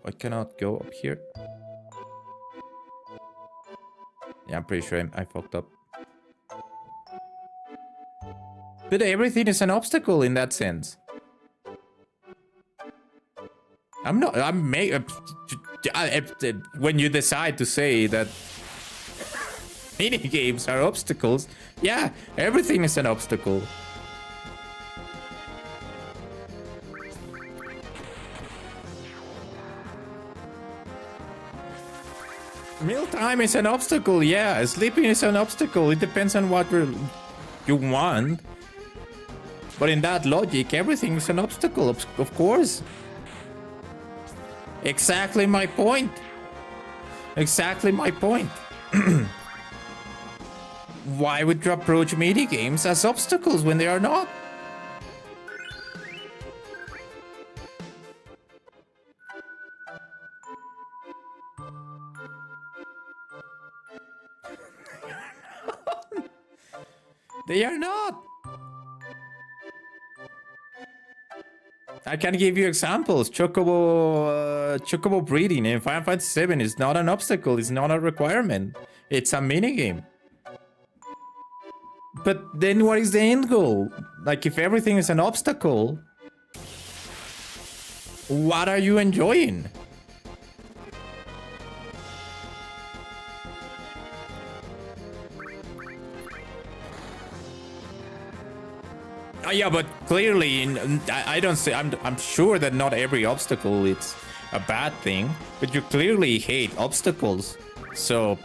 I cannot go up here. Yeah, I'm pretty sure I fucked up. But everything is an obstacle in that sense. When you decide to say that mini games are obstacles, yeah, everything is an obstacle. Mealtime is an obstacle, yeah. Sleeping is an obstacle. It depends on what you want. But in that logic, everything is an obstacle, of course. Exactly my point. Exactly my point. Why would you approach mini games as obstacles when they are not? They are not. I can give you examples. Chocobo breeding in Final Fantasy VII is not an obstacle. It's not a requirement. It's a minigame. But then what is the end goal? Like, if everything is an obstacle, what are you enjoying? Yeah, but clearly, I don't say. I'm sure that not every obstacle is a bad thing, but you clearly hate obstacles. So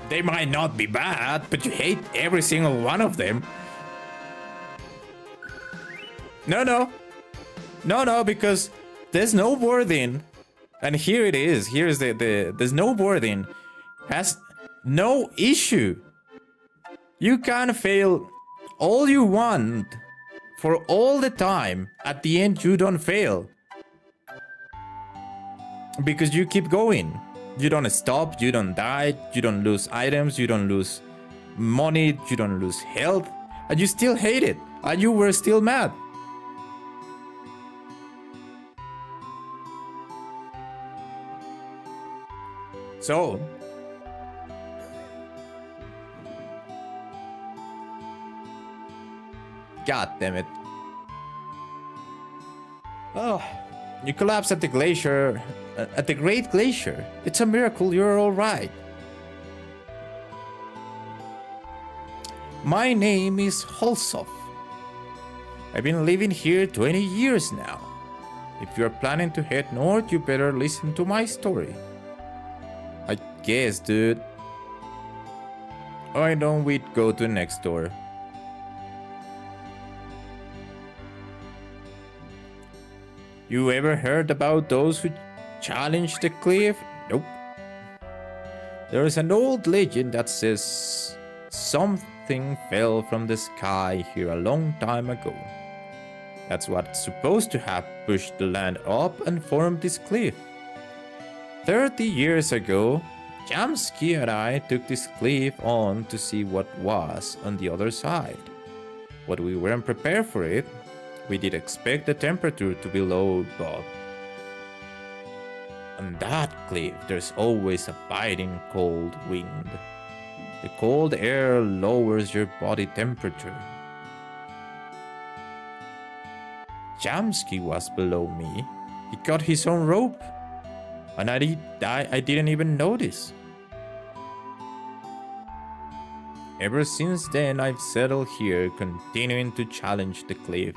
they might not be bad, but you hate every single one of them. No, because there's snowboarding, and here it is. Here's the snowboarding has no issue. You can fail all you want for all the time. At the end, you don't fail because you keep going. You don't stop, you don't die, you don't lose items, you don't lose money, you don't lose health, and you still hate it, and you were still mad. So God damn it. Oh, you collapsed at the glacier, at the Great Glacier. It's a miracle you're all right. My name is Holsov. I've been living here 20 years now. If you're planning to head north, you better listen to my story. I guess, dude. Why don't we go to next door? You ever heard about those who challenge the cliff? Nope. There is an old legend that says something fell from the sky here a long time ago. That's what's supposed to have pushed the land up and formed this cliff. 30 years ago, Jamsky and I took this cliff on to see what was on the other side. But we weren't prepared for it. We did expect the temperature to be low, but on that cliff, there's always a biting cold wind. The cold air lowers your body temperature. Jamsky was below me. He got his own rope, and I didn't even notice. Ever since then, I've settled here, continuing to challenge the cliff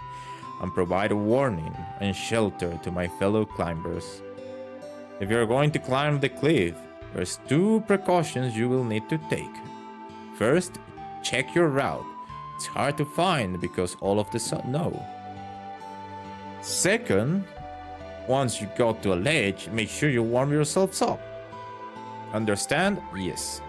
and provide a warning and shelter to my fellow climbers. If you're going to climb the cliff, there's 2 precautions you will need to take. First, check your route. It's hard to find because all of the snow. Second, once you got to a ledge, make sure you warm yourselves up. Understand? Yes.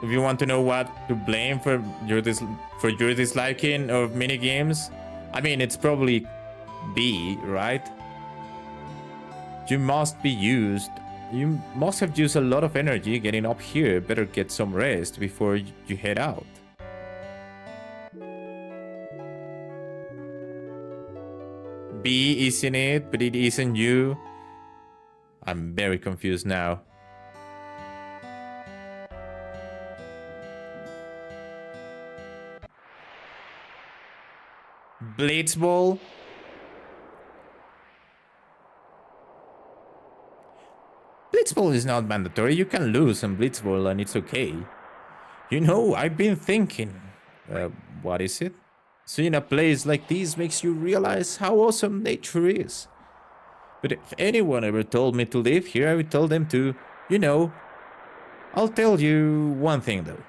If you want to know what to blame for your disliking of minigames, I mean, it's probably B, right? You must have used a lot of energy getting up here. Better get some rest before you head out. B, isn't it? But it isn't you. I'm very confused now. Blitzball? Blitzball is not mandatory. You can lose on Blitzball and it's okay. You know, I've been thinking. What is it? Seeing a place like this makes you realize how awesome nature is. But if anyone ever told me to live here, I would tell them to, you know. I'll tell you one thing though.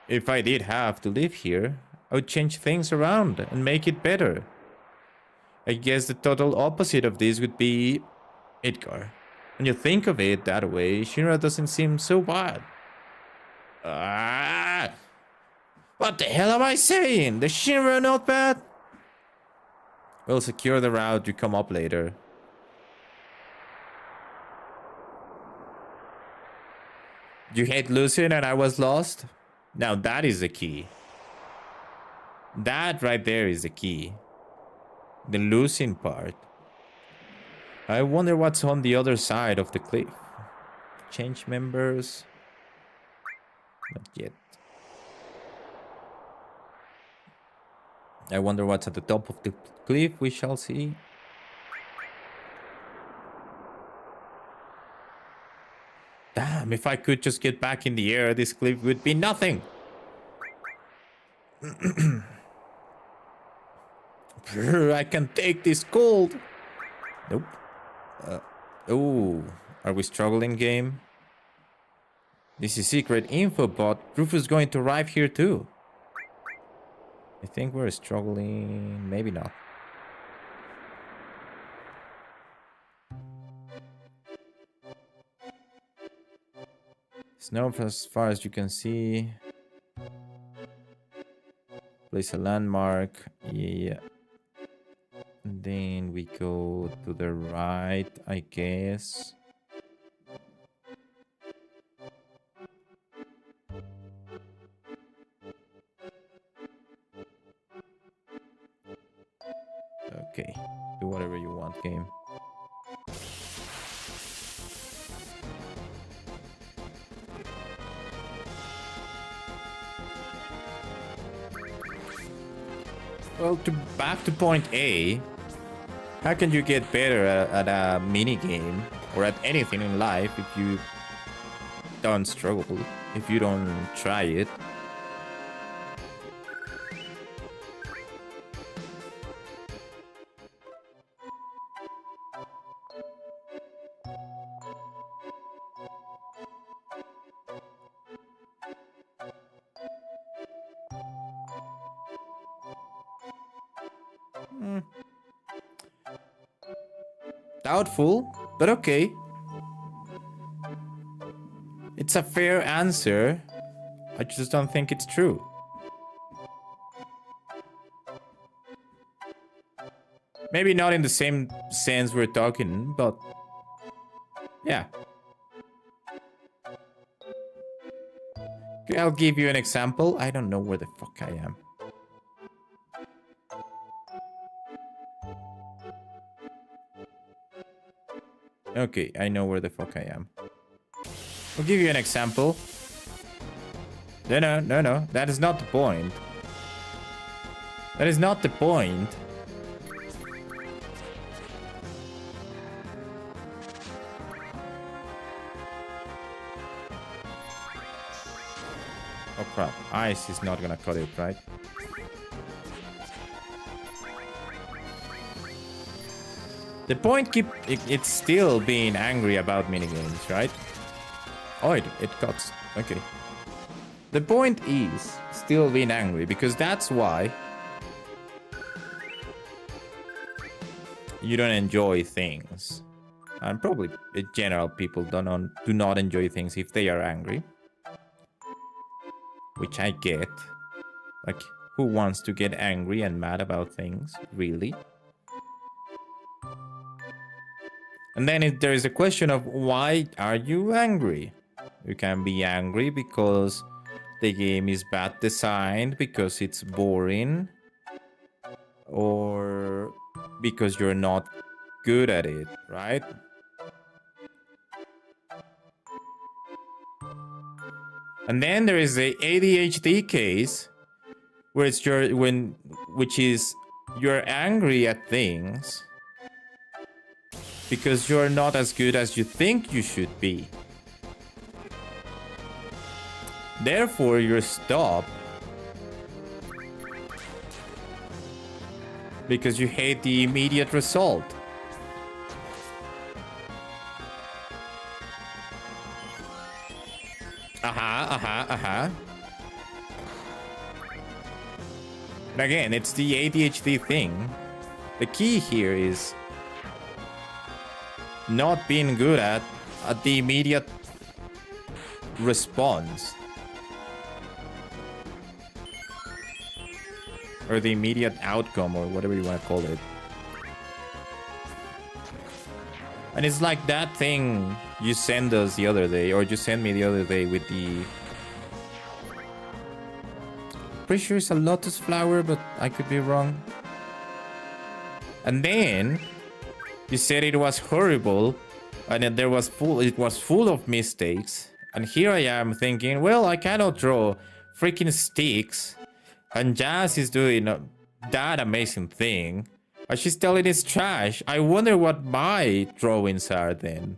If I did have to live here, I would change things around and make it better. I guess the total opposite of this would be Edgar. When you think of it that way, Shinra doesn't seem so bad. What the hell am I saying? The Shinra not bad? We'll secure the route, you come up later. You hate losing and I was lost? Now that is the key. That right there is the key. The losing part. I wonder what's on the other side of the cliff. Change members. Not yet. I wonder what's at the top of the cliff. We shall see. Damn, if I could just get back in the air, this cliff would be nothing. I can take this cold. Nope. Oh, are we struggling, game? This is secret info, but Rufus is going to arrive here too. I think we're struggling. Maybe not. Snow as far as you can see. Place a landmark. Yeah. And then we go to the right, I guess. Okay, do whatever you want, game. Well, back to point A. How can you get better at a mini game or at anything in life if you don't struggle if you don't try it. Doubtful, but okay. It's a fair answer. I just don't think it's true. Maybe not in the same sense we're talking, but yeah. Okay, I'll give you an example. I don't know where the fuck I am. Okay, I know where the fuck I am. I'll give you an example. No. That is not the point. That is not the point. Oh crap. Ice is not gonna cut it, right? The point it's still being angry about minigames, right? Oh, it cuts. Okay. The point is still being angry because that's why you don't enjoy things. And probably in general people do not enjoy things if they are angry. Which I get. Like, who wants to get angry and mad about things? Really? And then there is a question of why are you angry? You can be angry because the game is bad designed, because it's boring, or because you're not good at it, right? And then there is the ADHD case where it's which is you're angry at things because you're not as good as you think you should be. Therefore, you're stopped because you hate the immediate result. But again, it's the ADHD thing. The key here is not being good at the immediate response. Or the immediate outcome, or whatever you want to call it. And it's like that thing you sent us the other day, or you sent me the other day with the... Pretty sure it's a lotus flower, but I could be wrong. And then you said it was horrible, and it was full of mistakes. And here I am thinking, well, I cannot draw freaking sticks. And Jazz is doing that amazing thing. But she's telling it's trash. I wonder what my drawings are then.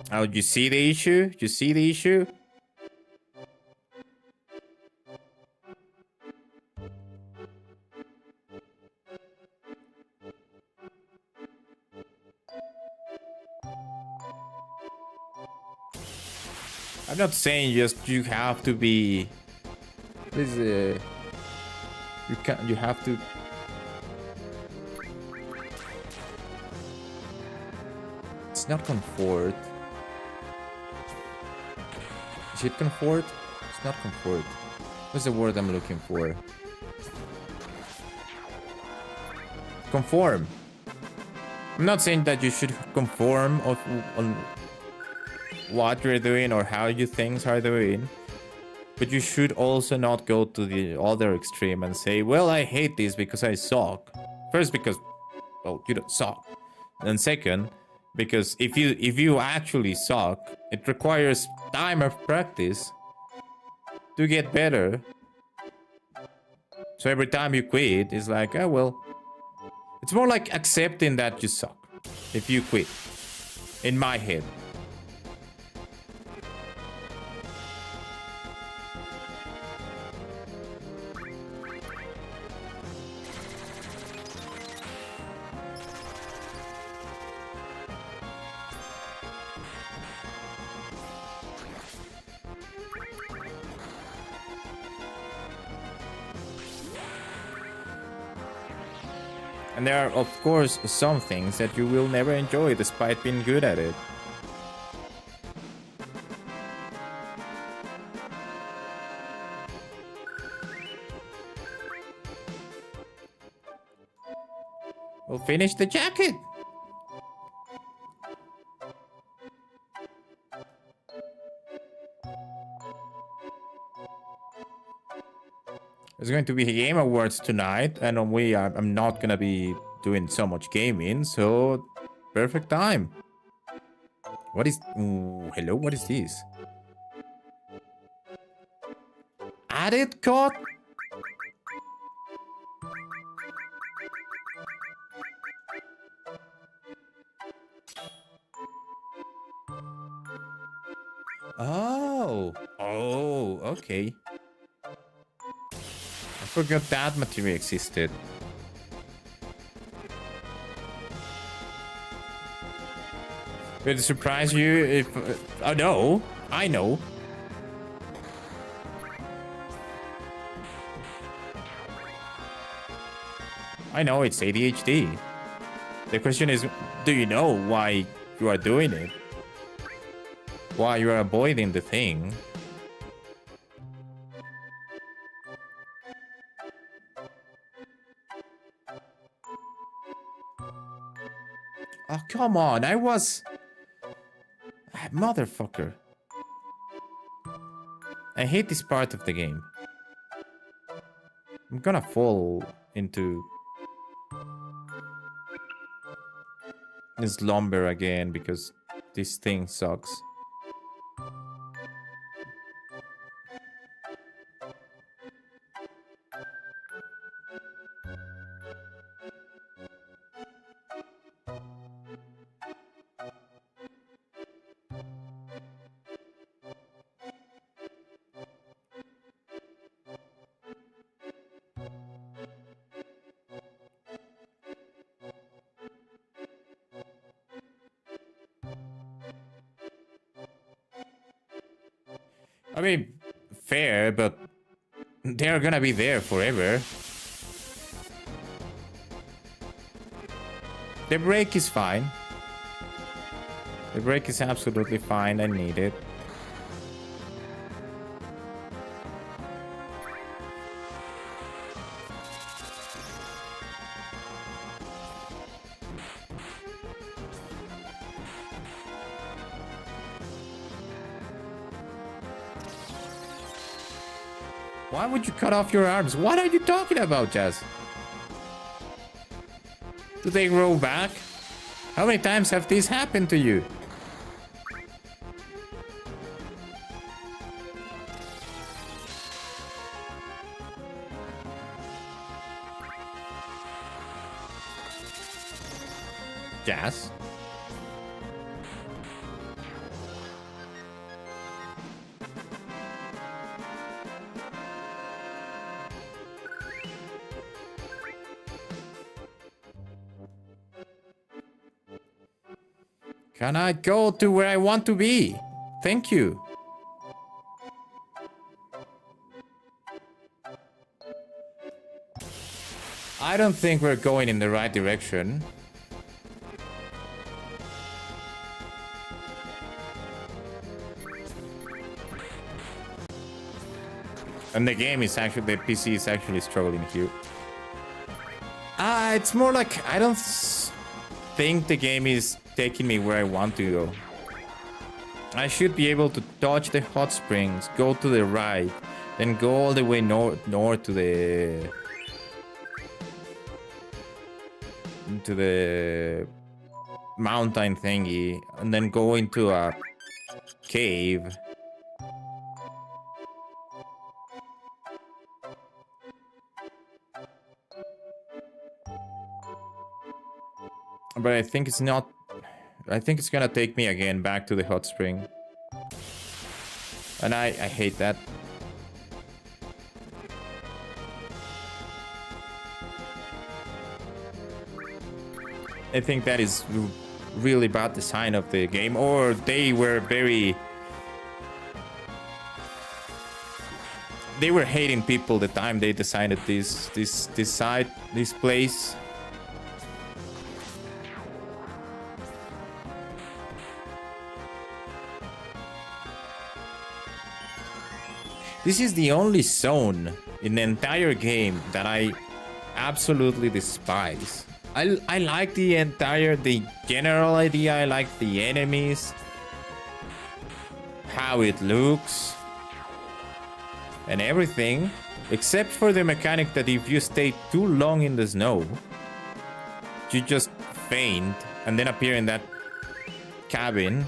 Oh, you see the issue? You see the issue? I'm not saying just you have to be. You have to. It's not comfort. Is it comfort? It's not comfort. What's the word I'm looking for? Conform. I'm not saying that you should conform on what you're doing or how you things are doing, but you should also not go to the other extreme and say, well, I hate this because I suck. First, because, well, you don't suck. And second, because if you actually suck, it requires time of practice to get better. So every time you quit, it's like, oh, well. It's more like accepting that you suck if you quit. In my head. And there are, of course, some things that you will never enjoy despite being good at it. We'll finish the jacket. There's going to be Game Awards tonight, and I'm not gonna be doing so much gaming, so perfect time. What is... Ooh, hello, what is this? Added code? Oh, okay. I forgot that material existed. Will it surprise you if... oh, no. I know. I know it's ADHD. The question is, do you know why you are doing it? Why you are avoiding the thing? Oh, come on. I was... motherfucker. I hate this part of the game. I'm gonna fall into... slumber again because this thing sucks. I mean, fair, but they're gonna be there forever. The break is fine. The break is absolutely fine. I need it. Why would you cut off your arms? What are you talking about, Jazz? Do they grow back? How many times have these happened to you? Jazz? Can I go to where I want to be? Thank you. I don't think we're going in the right direction. And the game is actually, the PC is actually struggling here. It's more like, I don't think the game is taking me where I want to go. I should be able to dodge the hot springs, go to the right, then go all the way north to the mountain thingy, and then go into a cave. But I think it's not... I think it's gonna take me again back to the hot spring. And I hate that. I think that is really bad design of the game, or they were very... They were hating people the time they designed this site, this place. This is the only zone in the entire game that I absolutely despise. I like the general idea. I like the enemies, how it looks, and everything, except for the mechanic that if you stay too long in the snow, you just faint and then appear in that cabin,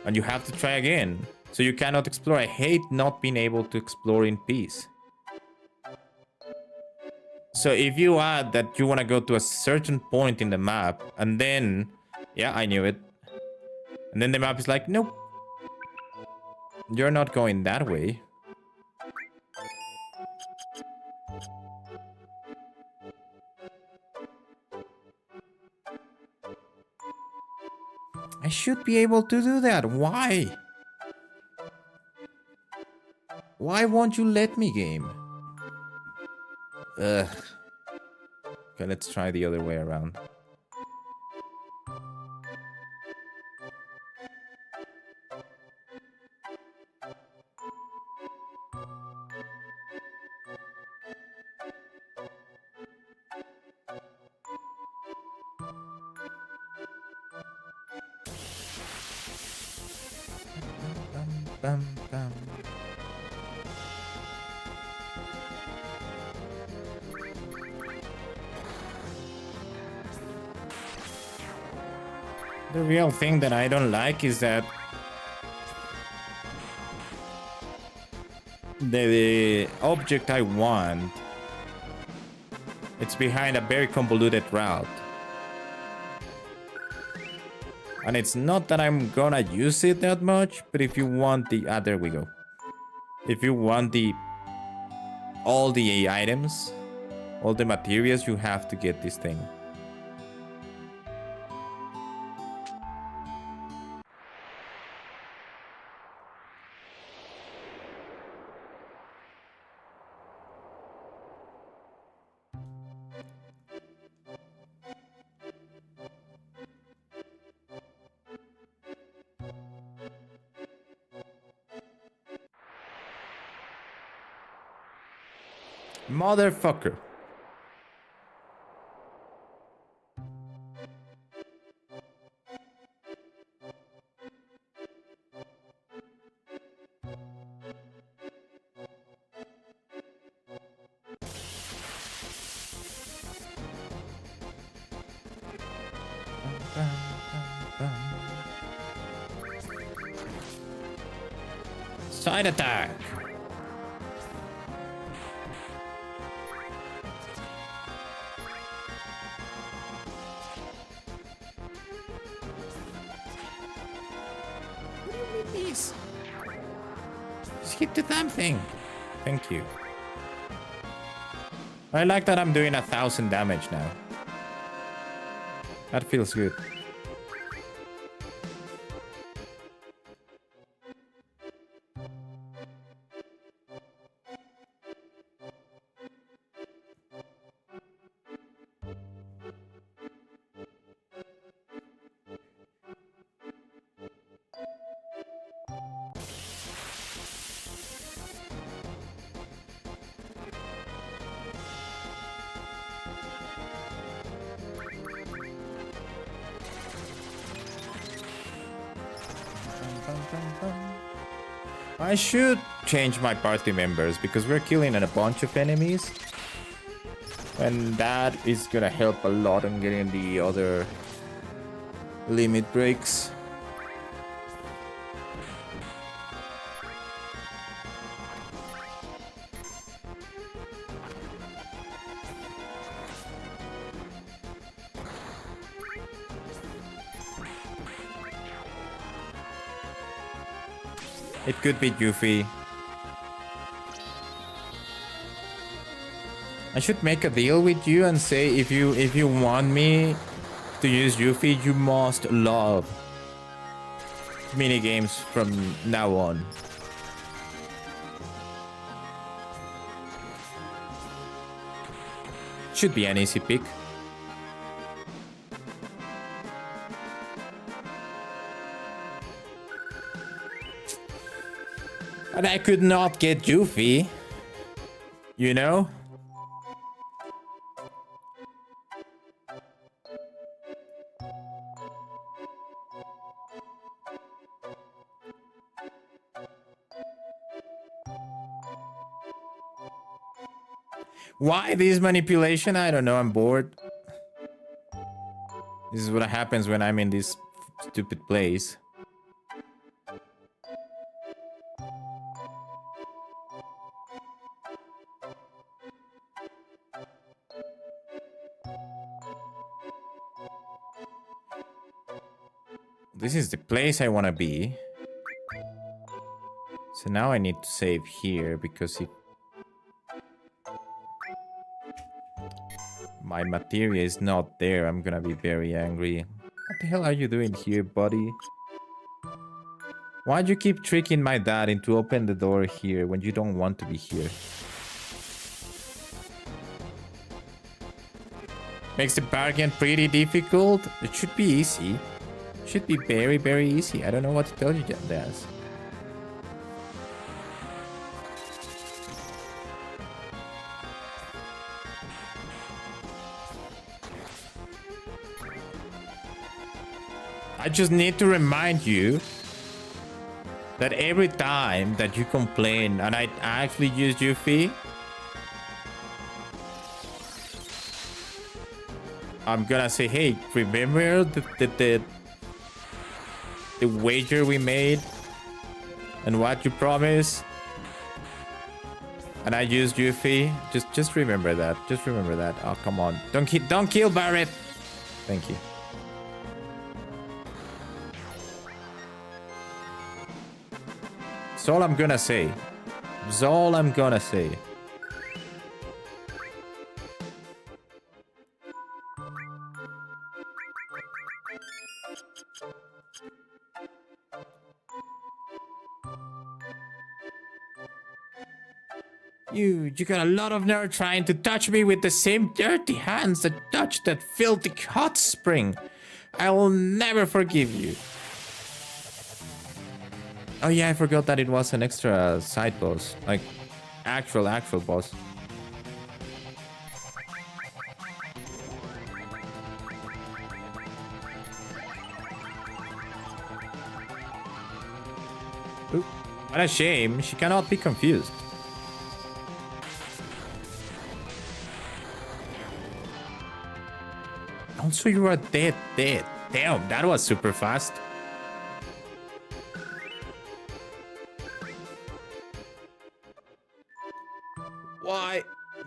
and you have to try again. So you cannot explore. I hate not being able to explore in peace. So if you add that you want to go to a certain point in the map, and then... Yeah, I knew it. And then the map is like, nope. You're not going that way. I should be able to do that. Why? Why won't you let me, game? Ugh. Okay, let's try the other way around. Bum, bum. The real thing that I don't like is that the object I want, it's behind a very convoluted route. And it's not that I'm gonna use it that much, but if you want the... Ah, there we go. If you want all the items, all the materials, you have to get this thing. Motherfucker. Side attack. Please. Just hit the damn thing. Thank you. I like that I'm doing 1,000 damage now. That feels good. I should change my party members because we're killing a bunch of enemies. And that is gonna help a lot on getting the other limit breaks. It could be Yuffie. I should make a deal with you and say if you want me to use Yuffie, you must love mini games from now on. Should be an easy pick. But I could not get Yuffie, you know? Why this manipulation? I don't know, I'm bored. This is what happens when I'm in this stupid place. This is the place I want to be. So now I need to save here because my materia is not there. I'm gonna be very angry. What the hell are you doing here, buddy? Why'd you keep tricking my dad into open the door here when you don't want to be here? Makes the bargain pretty difficult. It should be easy. Should be very, very easy. I don't know what to tell you, Daz. I just need to remind you that every time that you complain and I actually use Yuffie, I'm gonna say, hey, remember the wager we made and what you promised? And I used Yuffie. Just remember that. Just remember that. Oh, come on. Don't kill Barret. Thank you. That's all I'm gonna say. That's all I'm gonna say. You got a lot of nerve trying to touch me with the same dirty hands that touched that filthy hot spring. I will never forgive you. Oh yeah, I forgot that it was an extra side boss. Like, actual boss. Ooh, what a shame. She cannot be confused. Also, you are dead. Damn, that was super fast. Why?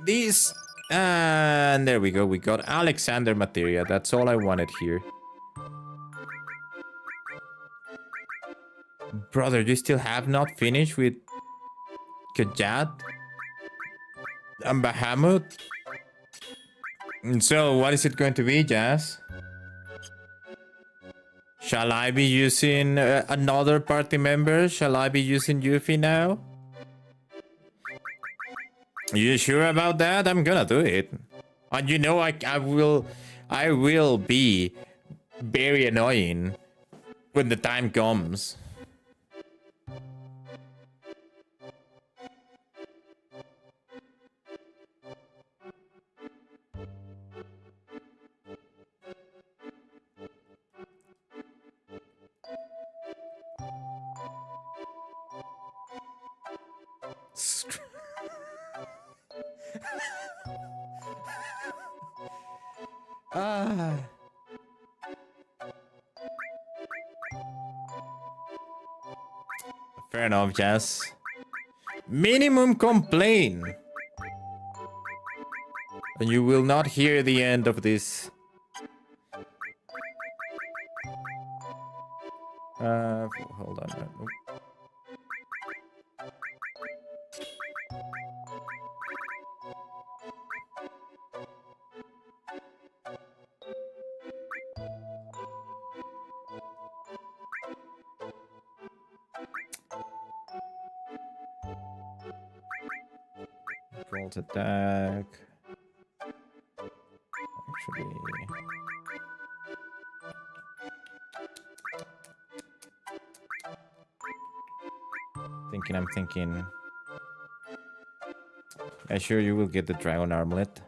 This... And there we go. We got Alexander materia. That's all I wanted here. Brother, you still have not finished with Kajat and Bahamut? So, what is it going to be, Jazz? Shall I be using another party member? Shall I be using Yuffie now? You sure about that? I'm gonna do it. And you know I will be very annoying when the time comes. Fair enough, Jazz. Minimum complain. And you will not hear the end of this. Hold on. Alt attack. Actually... I'm thinking. Yeah, sure, you will get the dragon armlet.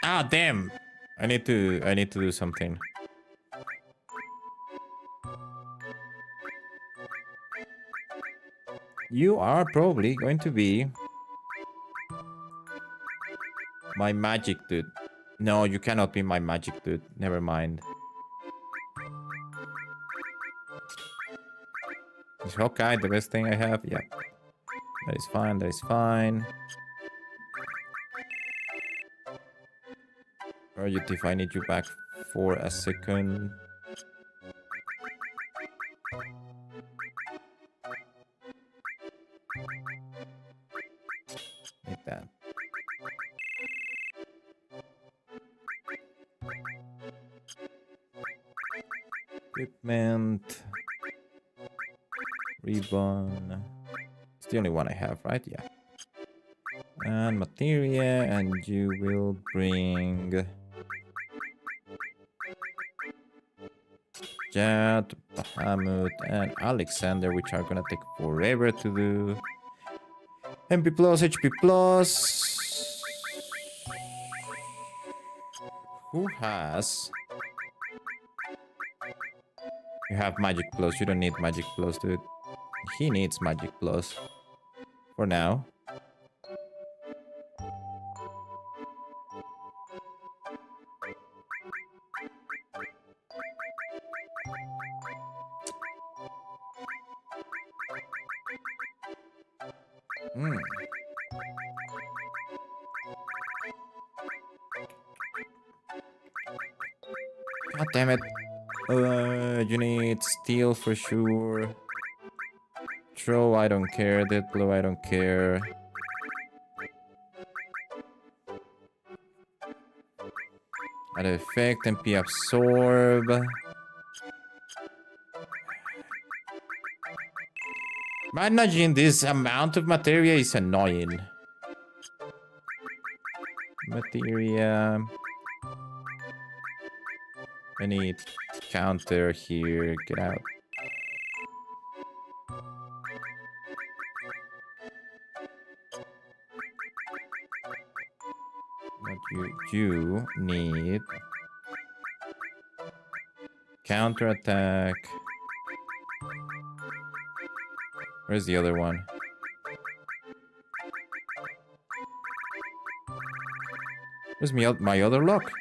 Ah, damn! I need to do something. You are probably going to be my magic dude. No, you cannot be my magic dude. Never mind. Is Hawkeye the best thing I have? Yeah. That is fine, that is fine. Urgent if I need you back for a second. Need that. Equipment. Ribbon. It's the only one I have, right? Yeah. And materia, and you will bring Jad, Bahamut, and Alexander, which are gonna take forever to do. MP plus, HP plus. Who has? You have magic plus. You don't need magic plus, dude. He needs magic plus. For now. God damn it. You need steel for sure. Throw, I don't care. Dead blow, I don't care. Add effect, MP absorb. Managing this amount of materia is annoying. Materia. I need counter here. Get out. What you need counter attack. Where's the other one? Where's my other lock?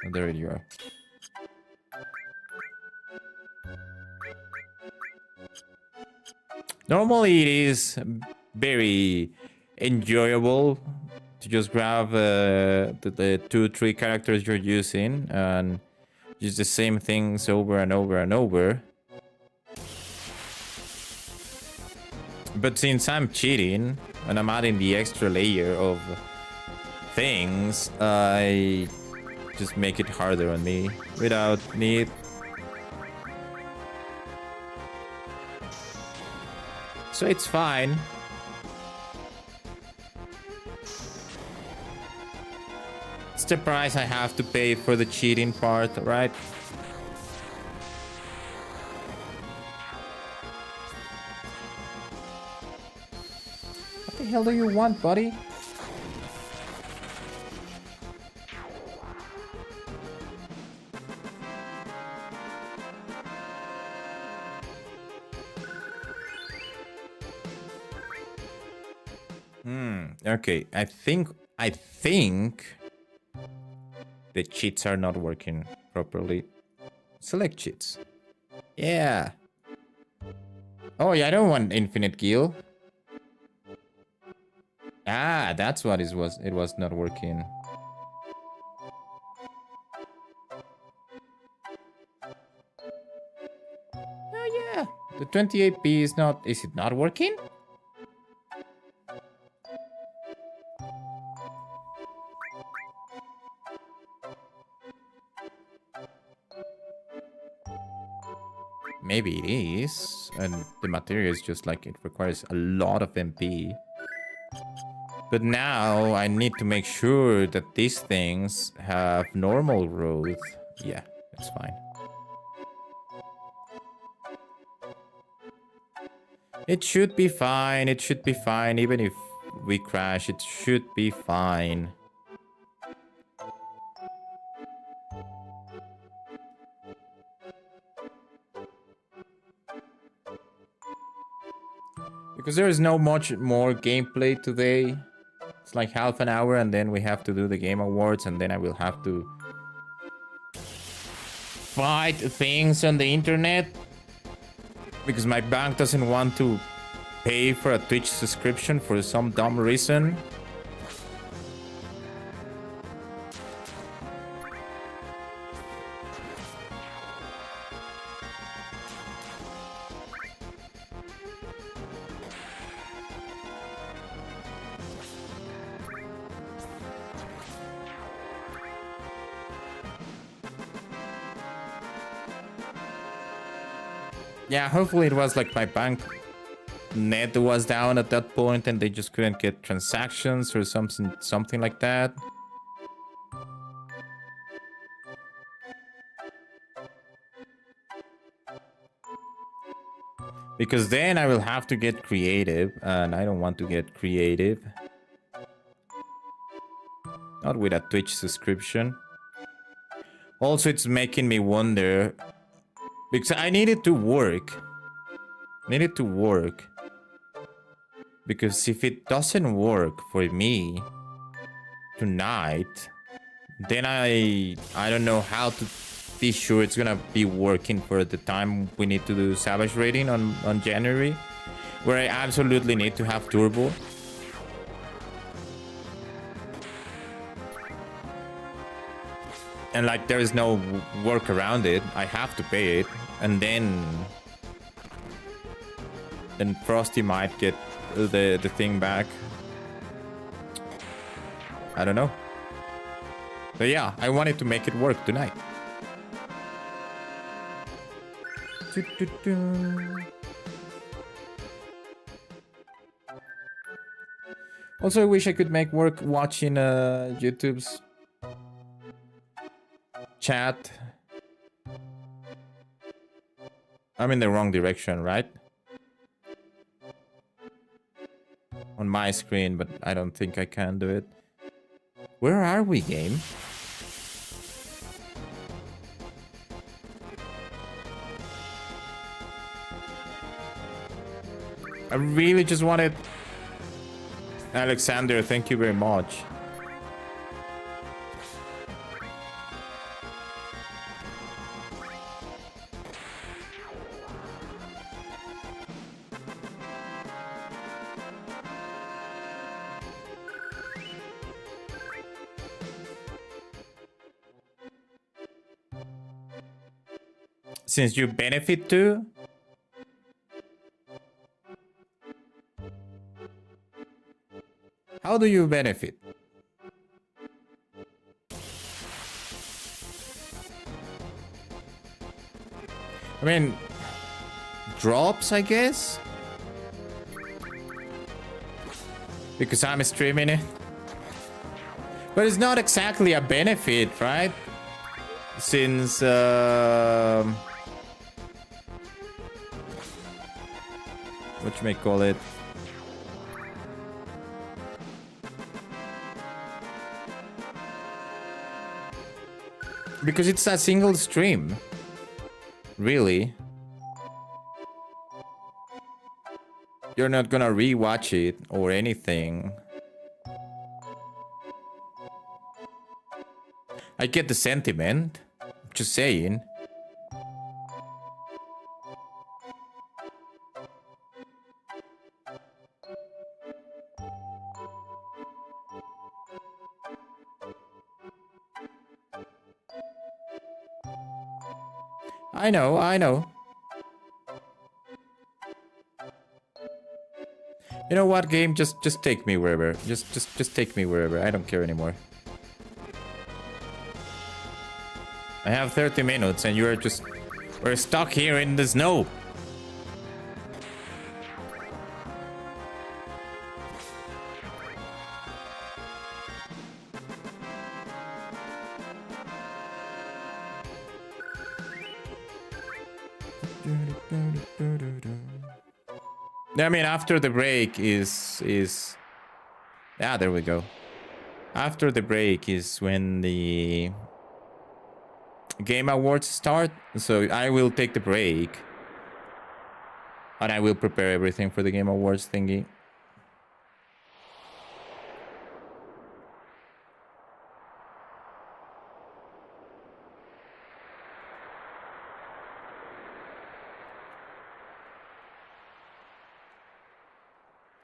Oh, there you are. Normally it is very enjoyable to just grab the 2-3 characters you're using and use the same things over and over and over. But since I'm cheating and I'm adding the extra layer of things, I just make it harder on me without need. So it's fine. It's the price I have to pay for the cheating part, right? What the hell do you want, buddy? Okay, I think the cheats are not working properly. Select cheats. Yeah. Oh yeah, I don't want infinite kill. Ah, that's what it was. It was not working. Oh yeah, the 28p is not. Is it not working? Maybe it is, and the material is just like it requires a lot of MP. But now I need to make sure that these things have normal growth. Yeah, that's fine. It should be fine. It should be fine. Even if we crash, it should be fine. Because there is no much more gameplay today. It's like half an hour and then we have to do the Game Awards and then I will have to fight things on the internet. Because my bank doesn't want to pay for a Twitch subscription for some dumb reason. Yeah, hopefully it was like my bank net was down at that point and they just couldn't get transactions or something like that. Because then I will have to get creative and I don't want to get creative. Not with a Twitch subscription. Also, it's making me wonder because I need it to work. Because if it doesn't work for me tonight, then I don't know how to be sure it's gonna be working for the time we need to do Savage Raiding on January, where I absolutely need to have Turbo. And like there is no work around it. I have to pay it, and then Frosty might get the thing back. I don't know. But yeah, I wanted to make it work tonight. Also, I wish I could make work watching YouTube's chat. I'm in the wrong direction, right? On my screen, but I don't think I can do it. Where are we, game? I really just wanted... Alexander, thank you very much. Since you benefit too? How do you benefit? I mean, drops, I guess? Because I'm streaming it. But it's not exactly a benefit, right? Since, what you may call it? Because it's a single stream. Really. You're not gonna rewatch it or anything. I get the sentiment. Just saying. I know, I know. You know what, game? Just take me wherever. Just take me wherever. I don't care anymore. I have 30 minutes and you're just... We're stuck here in the snow. I mean, after the break is yeah, there we go. After the break is when the Game Awards start. So I will take the break. And I will prepare everything for the Game Awards thingy.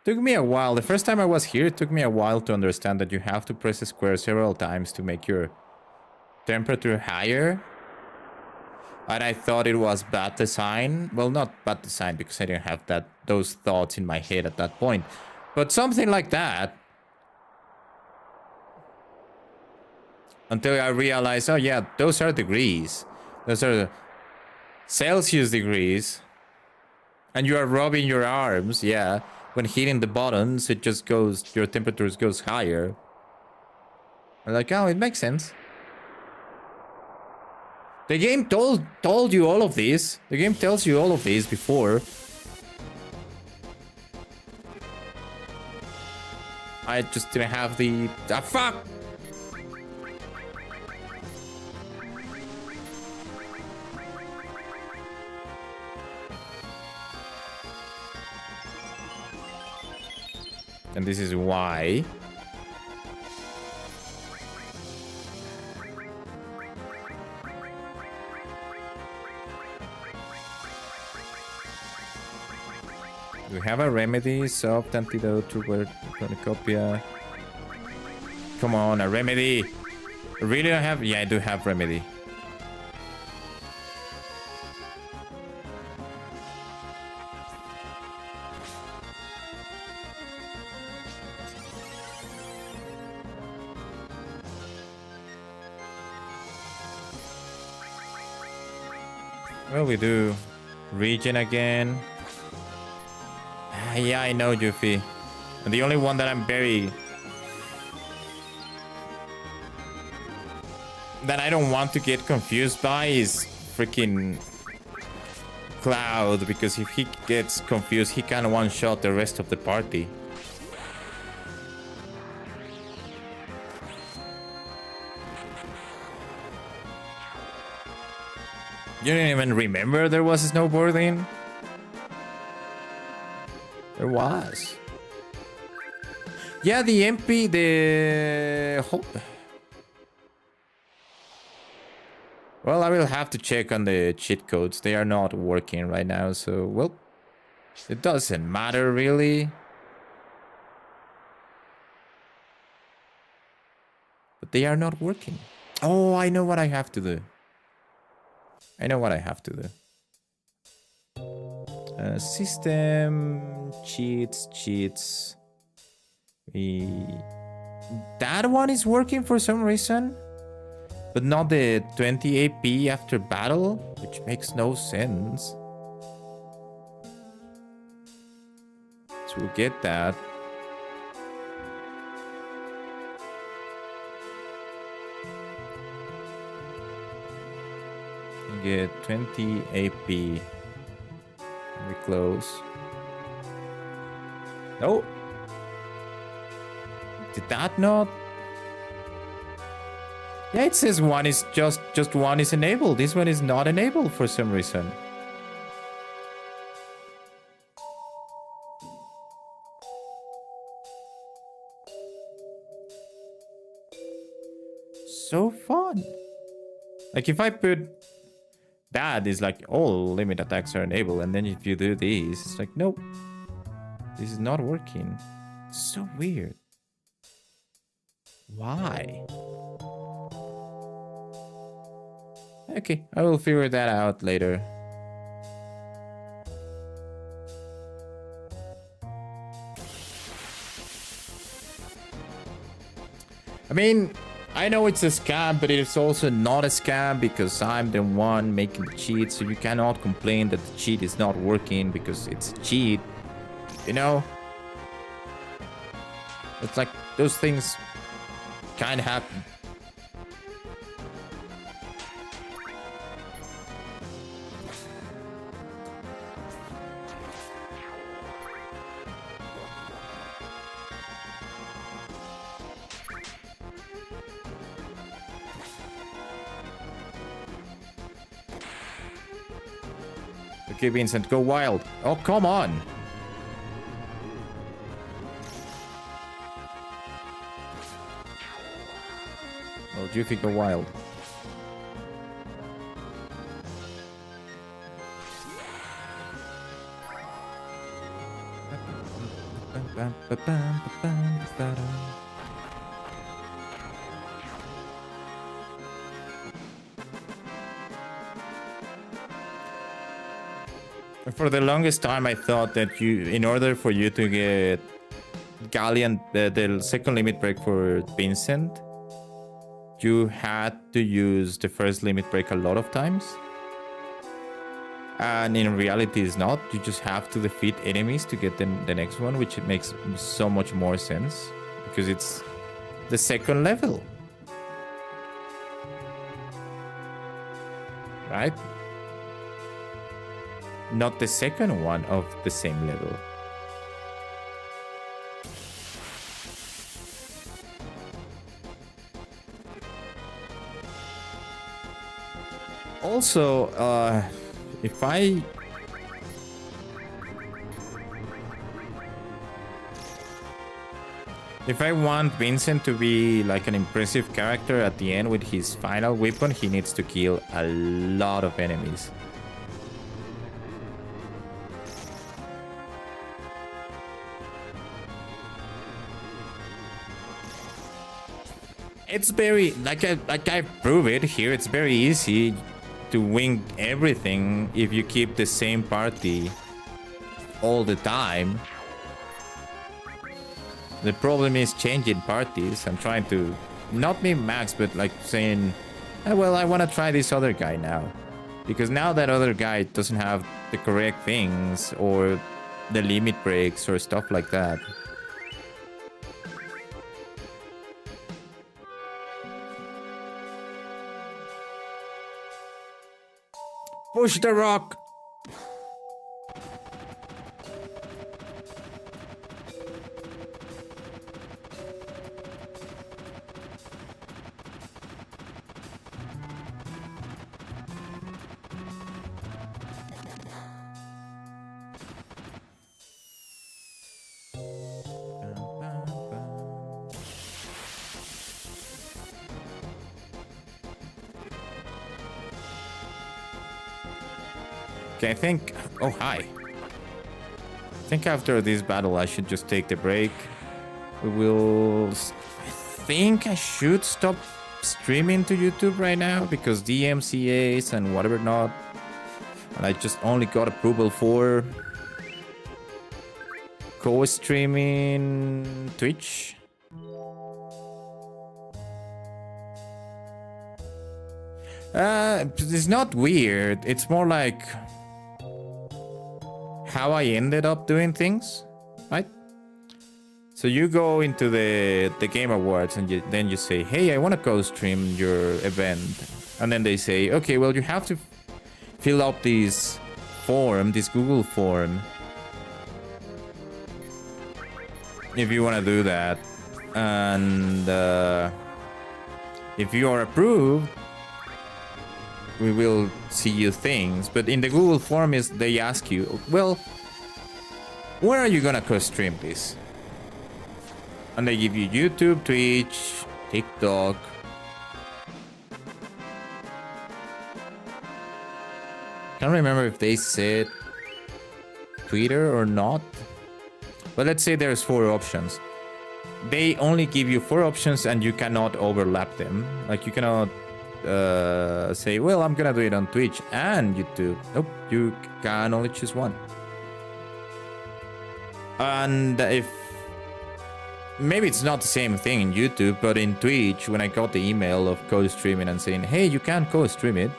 Took me a while. The first time I was here, it took me a while to understand that you have to press square several times to make your temperature higher. And I thought it was bad design. Well, not bad design because I didn't have those thoughts in my head at that point. But something like that. Until I realized, oh yeah, those are degrees. Those are Celsius degrees. And you are rubbing your arms, yeah. When hitting the buttons, it just goes, your temperature goes higher. I'm like, oh, it makes sense. The game told you all of this. The game tells you all of this before. I just didn't have the... Ah, fuck! And this is why. We have a remedy, soft antidote to cornucopia. Come on, a remedy. I really don't have... Yeah, I do have remedy. Well, we do region again. Yeah, I know, Yuffie. And the only one that I'm very... that I don't want to get confused by is freaking Cloud, because if he gets confused, he can one-shot the rest of the party. You didn't even remember there was snowboarding? There was. Yeah, the MP, Well, I will have to check on the cheat codes. They are not working right now, so, well, it doesn't matter really. But they are not working. Oh, I know what I have to do. I know what I have to do. System, cheats. That one is working for some reason. But not the 20 AP after battle, which makes no sense. So we'll get that. Get 20 AP. We close. No. Did that not? Yeah, it says one is just one is enabled. This one is not enabled for some reason. So fun. Like if I put that is like all limit attacks are enabled, and then if you do these, it's like nope. This is not working. It's so weird. Why? Okay, I will figure that out later. I mean, I know it's a scam, but it's also not a scam because I'm the one making the cheat, so you cannot complain that the cheat is not working because it's a cheat. You know? It's like those things kind of happen. Okay, Vincent, go wild. Oh, come on. Oh, do you think go wild? For the longest time, I thought that in order for you to get Galleon, the second limit break for Vincent, you had to use the first limit break a lot of times. And in reality, it's not. You just have to defeat enemies to get the next one, which makes so much more sense because it's the second level. Right? Not the second one of the same level. Also, if I want Vincent to be like an impressive character at the end with his final weapon, he needs to kill a lot of enemies. It's very, like I prove it here, it's very easy to win everything if you keep the same party all the time. The problem is changing parties and trying to, not me max, but like saying, oh, well, I want to try this other guy now. Because now that other guy doesn't have the correct things or the limit breaks or stuff like that. Push the rock! Okay, I think... Oh, hi. I think after this battle, I should just take the break. We will... I think I should stop streaming to YouTube right now because DMCAs and whatever not. And I just only got approval for co-streaming Twitch. It's not weird. It's more like how I ended up doing things, right? So you go into the Game Awards and then you say, hey, I want to co-stream your event. And then they say, okay, well, you have to fill out this form, this Google form, if you want to do that. And if you are approved, we will see you things. But in the Google form is they ask you, well, where are you gonna co-stream this? And they give you YouTube, Twitch, TikTok. Can't remember if they said Twitter or not. But let's say there's 4 options. They only give you 4 options and you cannot overlap them. Like you cannot say, well, I'm gonna do it on Twitch and YouTube. Nope, you can only choose one. And if maybe it's not the same thing in YouTube, but in Twitch, when I got the email of co-streaming and saying, hey, you can co-stream it,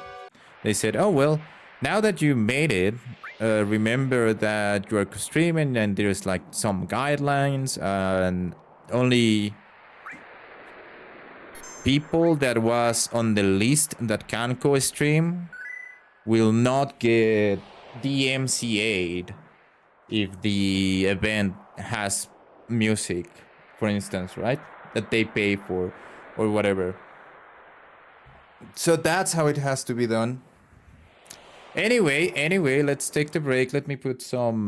they said, oh, well, now that you made it, remember that you are co-streaming and there's like some guidelines and only people that was on the list that can co-stream will not get DMCA'd if the event has music, for instance, right? That they pay for or whatever. So that's how it has to be done. Anyway, let's take the break. Let me put some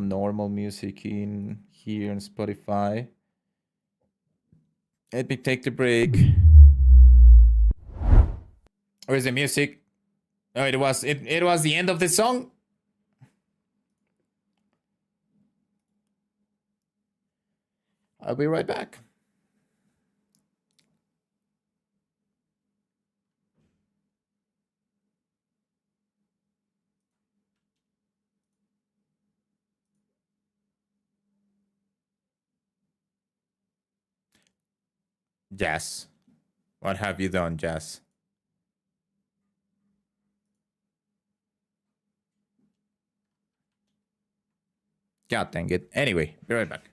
normal music in here on Spotify. Let me take the break. Where's the music? Oh, it was the end of the song. I'll be right back. Jess, what have you done, Jess? God dang it. Anyway, be right back.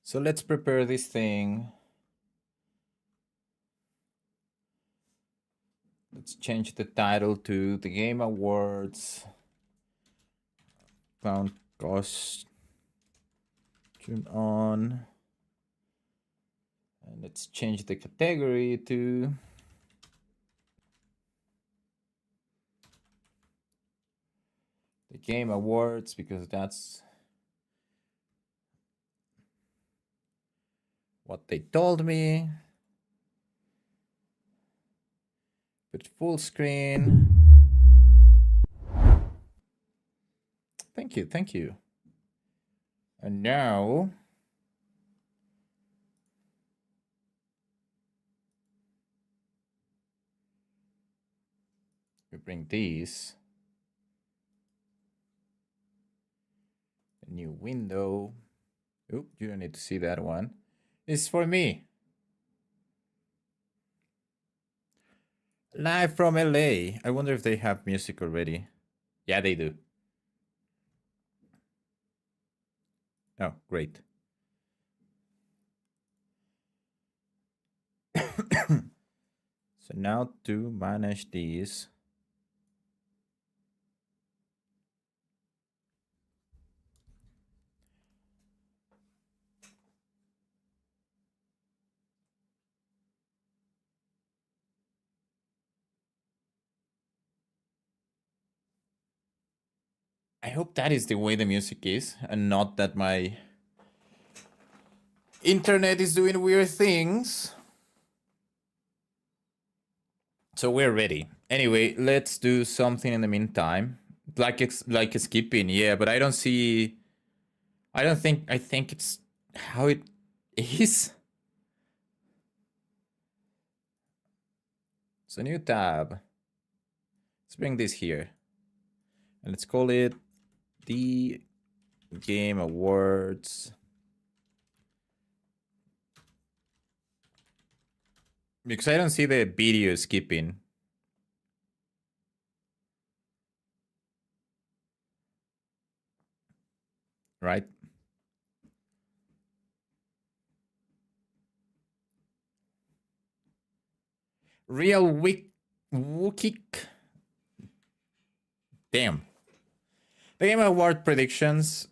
So let's prepare this thing. Let's change the title to the Game Awards. Clown costume on. And let's change the category to the Game Awards, because that's what they told me. Put full screen. Thank you, thank you. And now we bring these. A new window. Oop, you don't need to see that one. It's for me. Live from LA. I wonder if they have music already. Yeah, they do. Oh, great. So now to manage these. I hope that is the way the music is, and not that my internet is doing weird things. So we're ready. Anyway, let's do something in the meantime. Like skipping, yeah, but I don't see. I think it's how it is. So new tab. Let's bring this here. And let's call it the Game Awards. Because I don't see the video skipping. Right? Real Wookick. Damn. The Game Award predictions.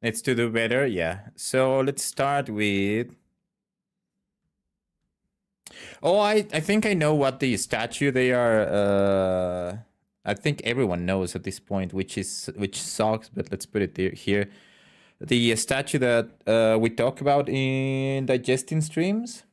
Let's do better, yeah. So let's start with. Oh, I think I know what the statue they are. I think everyone knows at this point which sucks, but let's put it here. The statue that we talk about in digesting streams.